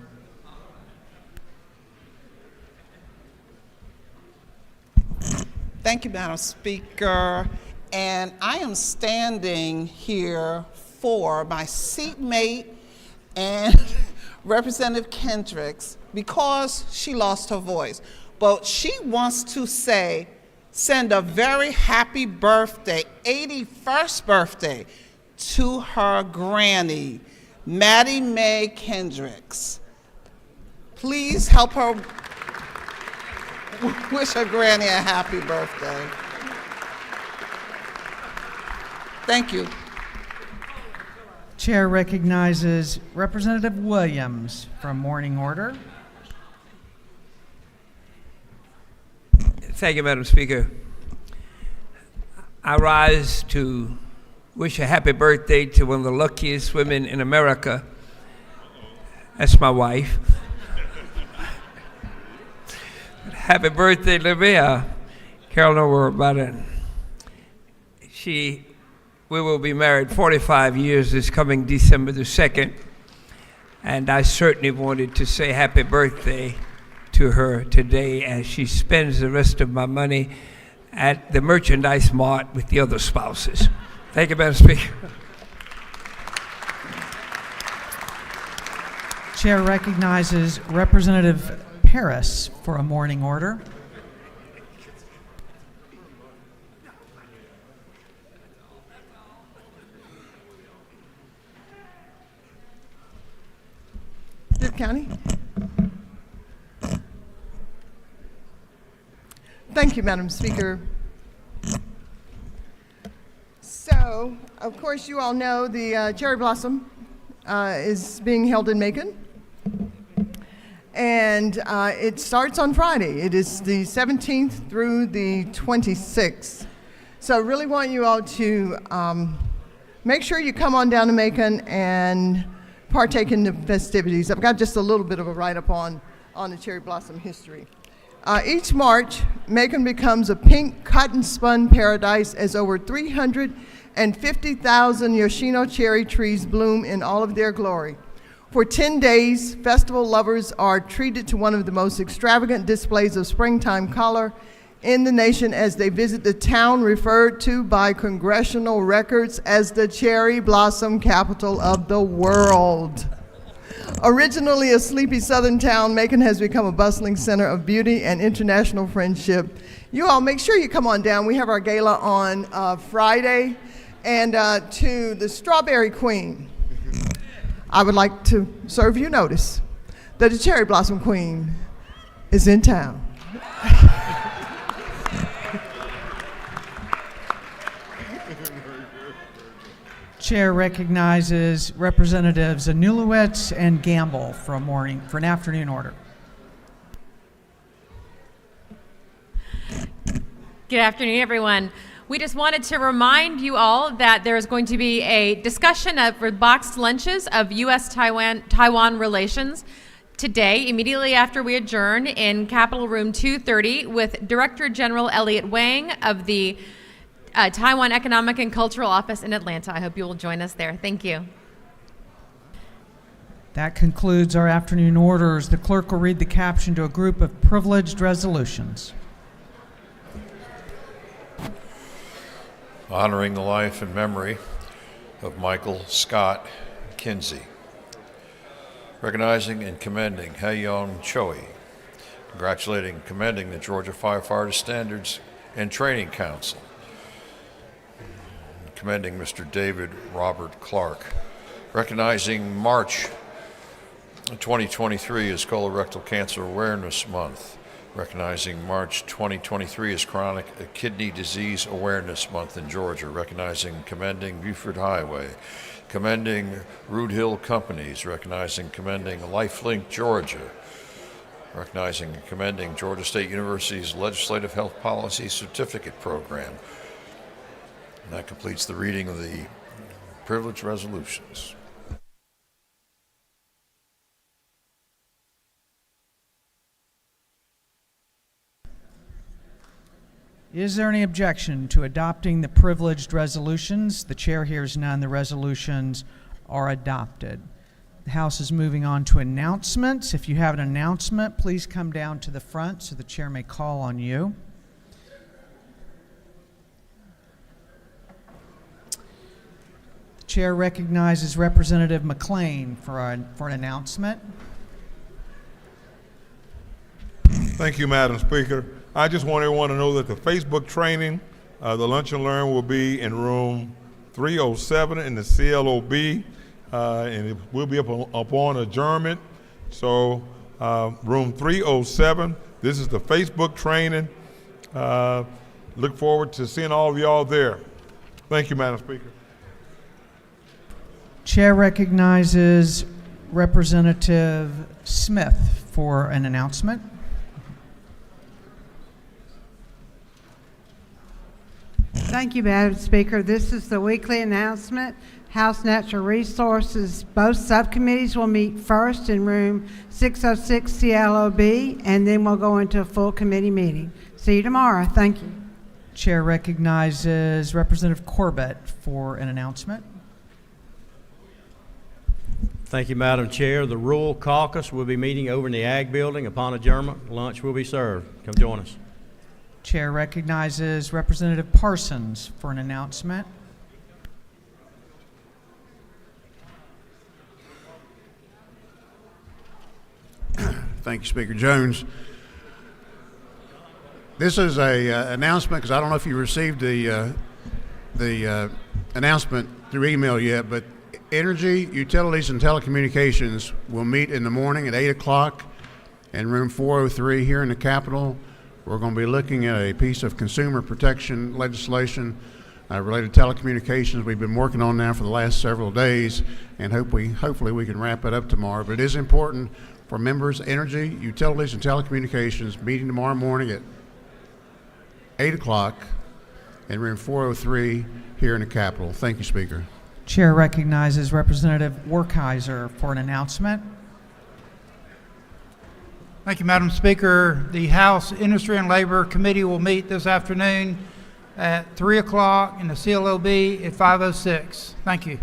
Thank you, Madam Speaker. And I am standing here for my seatmate and Representative Kendricks because she lost her voice. But she wants to send a very happy birthday, 81st birthday, to her granny, Maddie Mae Kendricks. Please help her wish her granny a happy birthday. Thank you. Chair recognizes Representative Williams from morning order. Thank you, Madam Speaker. I rise to wish a happy birthday to one of the luckiest women in America. That's my wife. Happy birthday, Livia. Carol, don't worry about it. We will be married 45 years this coming December the 2nd, and I certainly wanted to say happy birthday to her today as she spends the rest of my money at the merchandise mart with the other spouses. Thank you, Madam Speaker. Chair recognizes Representative Paris for a morning order. Duke County. Thank you, Madam Speaker. So, of course, you all know the Cherry Blossom is being held in Macon. And it starts on Friday. It is the 17th through the 26th. So I really want you all to make sure you come on down to Macon and partake in the festivities. I've got just a little bit of a write-up on the Cherry Blossom history. Each March, Macon becomes a pink cotton spun paradise as over 350,000 Yoshino cherry trees bloom in all of their glory. For 10 days, festival lovers are treated to one of the most extravagant displays of springtime color in the nation as they visit the town referred to by congressional records as the cherry blossom capital of the world. Originally a sleepy southern town, Macon has become a bustling center of beauty and international friendship. You all make sure you come on down. We have our gala on Friday. And to the Strawberry Queen, I would like to serve you notice that the Cherry Blossom Queen is in town. Chair recognizes Representatives Anulewicz and Gamble for an afternoon order. Good afternoon, everyone. We just wanted to remind you all that there is going to be a discussion of boxed lunches of U.S.-Taiwan relations today, immediately after we adjourn in Capitol Room 230 with Director General Elliot Wang of the Taiwan Economic and Cultural Office in Atlanta. I hope you will join us there. Thank you. That concludes our afternoon orders. The clerk will read the caption to a group of privileged resolutions. Honoring the life and memory of Michael Scott Kinsey. Recognizing and commending Hae-Young Choi. Congratulating and commending the Georgia Firefighter Standards and Training Council. Commending Mr. David Robert Clark. Recognizing March 2023 as Colorectal Cancer Awareness Month. Recognizing March 2023 as Chronic Kidney Disease Awareness Month in Georgia. Recognizing and commending Buford Highway. Commending Root Hill Companies. Recognizing and commending LifeLink Georgia. Recognizing and commending Georgia State University's Legislative Health Policy Certificate Program. And that completes the reading of the privileged resolutions. Is there any objection to adopting the privileged resolutions? The chair hears none. The resolutions are adopted. The House is moving on to announcements. If you have an announcement, please come down to the front so the chair may call on you. The chair recognizes Representative McLean for an announcement. Thank you, Madam Speaker. I just want everyone to know that the Facebook training, the Lunch and Learn, will be in room 307 in the CLOB, and it will be upon adjournment. So room 307, this is the Facebook training. Look forward to seeing all of y'all there. Thank you, Madam Speaker. Chair recognizes Representative Smith for an announcement. Thank you, Madam Speaker. This is the weekly announcement. House Natural Resources, both subcommittees will meet first in room 606 CLOB, and then we'll go into a full committee meeting. See you tomorrow. Thank you. Chair recognizes Representative Corbett for an announcement. Thank you, Madam Chair. The Rural Caucus will be meeting over in the Ag Building. Upon adjournment, lunch will be served. Come join us. Chair recognizes Representative Parsons for an announcement. Thank you, Speaker Jones. This is a announcement because I don't know if you received the announcement through email yet, but Energy, Utilities, and Telecommunications will meet in the morning at 8 o'clock in room 403 here in the Capitol. We're going to be looking at a piece of consumer protection legislation related to telecommunications we've been working on now for the last several days, and hopefully we can wrap it up tomorrow. But it is important for members, Energy, Utilities, and Telecommunications meeting tomorrow morning at 8 o'clock in room 403 here in the Capitol. Thank you, Speaker. Chair recognizes Representative Werkheiser for an announcement. Thank you, Madam Speaker. The House Industry and Labor Committee will meet this afternoon at 3 o'clock in the CLOB at 506. Thank you.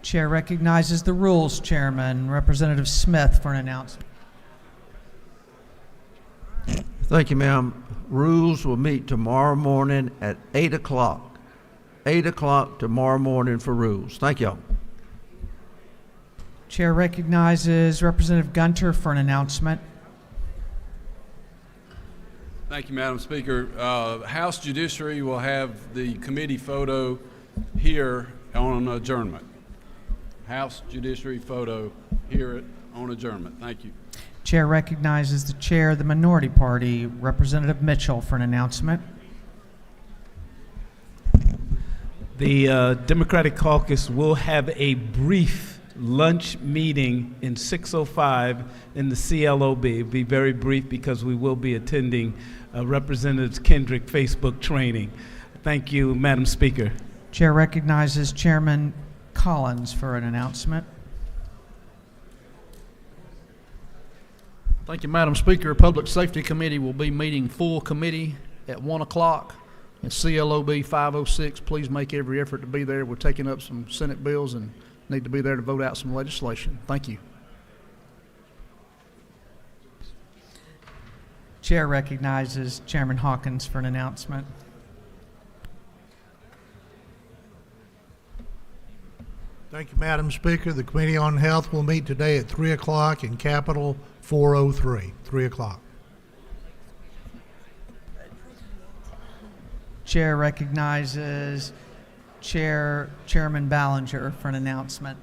Chair recognizes the Rules Chairman, Representative Smith, for an announcement. Thank you, ma'am. Rules will meet tomorrow morning at 8 o'clock. 8 o'clock tomorrow morning for Rules. Thank y'all. Chair recognizes Representative Gunter for an announcement. Thank you, Madam Speaker. House Judiciary will have the committee photo here on adjournment. House Judiciary photo here on adjournment. Thank you. Chair recognizes the Chair of the Minority Party, Representative Mitchell, for an announcement. The Democratic Caucus will have a brief lunch meeting in 605 in the CLOB. It'll be very brief because we will be attending Representative Kendrick Facebook training. Thank you, Madam Speaker. Chair recognizes Chairman Collins for an announcement. Thank you, Madam Speaker. Public Safety Committee will be meeting full committee at 1 o'clock in CLOB 506. Please make every effort to be there. We're taking up some Senate bills and need to be there to vote out some legislation. Thank you. Chair recognizes Chairman Hawkins for an announcement. Thank you, Madam Speaker. The Committee on Health will meet today at 3 o'clock in Capitol 403, 3 o'clock. Chair recognizes Chairman Ballinger for an announcement.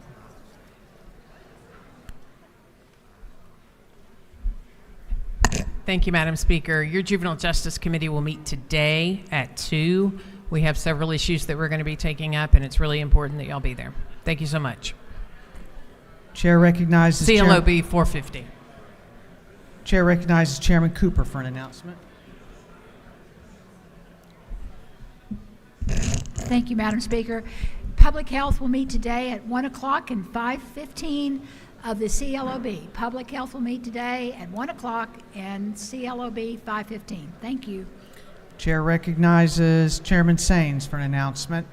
Thank you, Madam Speaker. Your Juvenile Justice Committee will meet today at 2. We have several issues that we're going to be taking up, and it's really important that y'all be there. Thank you so much. Chair recognizes CLOB 450. Chair recognizes Chairman Cooper for an announcement. Thank you, Madam Speaker. Public Health will meet today at 1 o'clock and 5:15 of the CLOB. Public Health will meet today at 1 o'clock and CLOB 5:15. Thank you. Chair recognizes Chairman Saines for an announcement.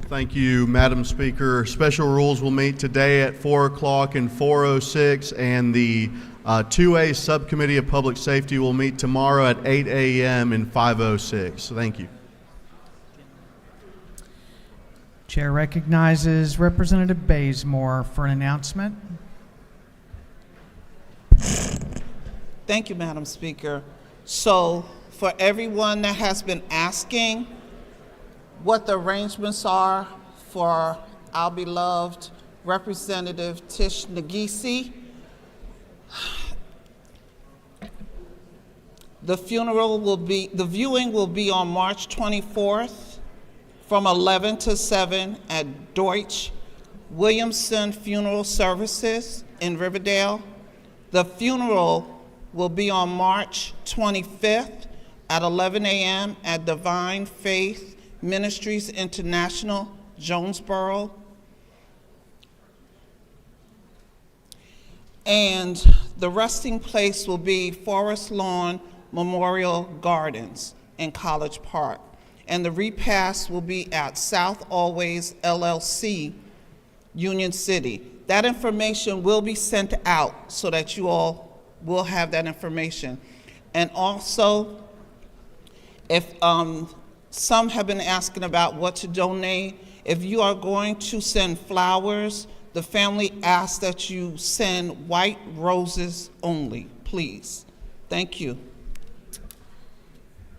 Thank you, Madam Speaker. Special Rules will meet today at 4 o'clock and 4:06, and the 2A Subcommittee of Public Safety will meet tomorrow at 8 a.m. in 5:06. Thank you. Chair recognizes Representative Bazemore for an announcement. Thank you, Madam Speaker. So, for everyone that has been asking what the arrangements are for our beloved Representative Tish Negisi, the viewing will be on March 24th from 11 to 7 at Deutsch Williamson Funeral Services in Riverdale. The funeral will be on March 25th at 11 a.m. at Divine Faith Ministries International, Jonesboro. And the resting place will be Forest Lawn Memorial Gardens in College Park. And the repast will be at South Always LLC Union City. That information will be sent out so that you all will have that information. And also, if some have been asking about what to donate, if you are going to send flowers, the family asks that you send white roses only, please. Thank you.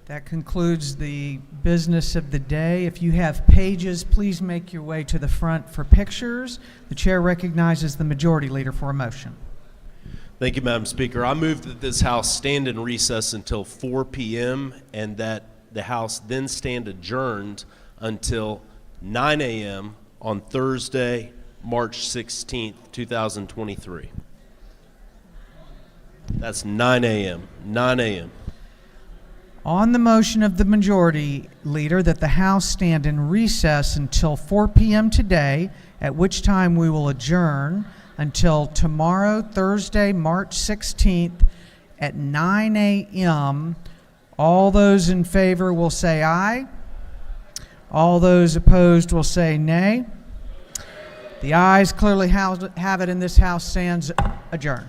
That concludes the business of the day. If you have pages, please make your way to the front for pictures. The chair recognizes the majority leader for a motion. Thank you, Madam Speaker. I move that this House stand in recess until 4 p.m. and that the House then stand adjourned until 9 a.m. on Thursday, March 16th, 2023. That's 9 a.m. 9 a.m. On the motion of the majority leader that the House stand in recess until 4 p.m. today, at which time we will adjourn until tomorrow, Thursday, March 16th at 9 a.m. All those in favor will say aye. All those opposed will say nay. The ayes clearly have it, and this House stands adjourned.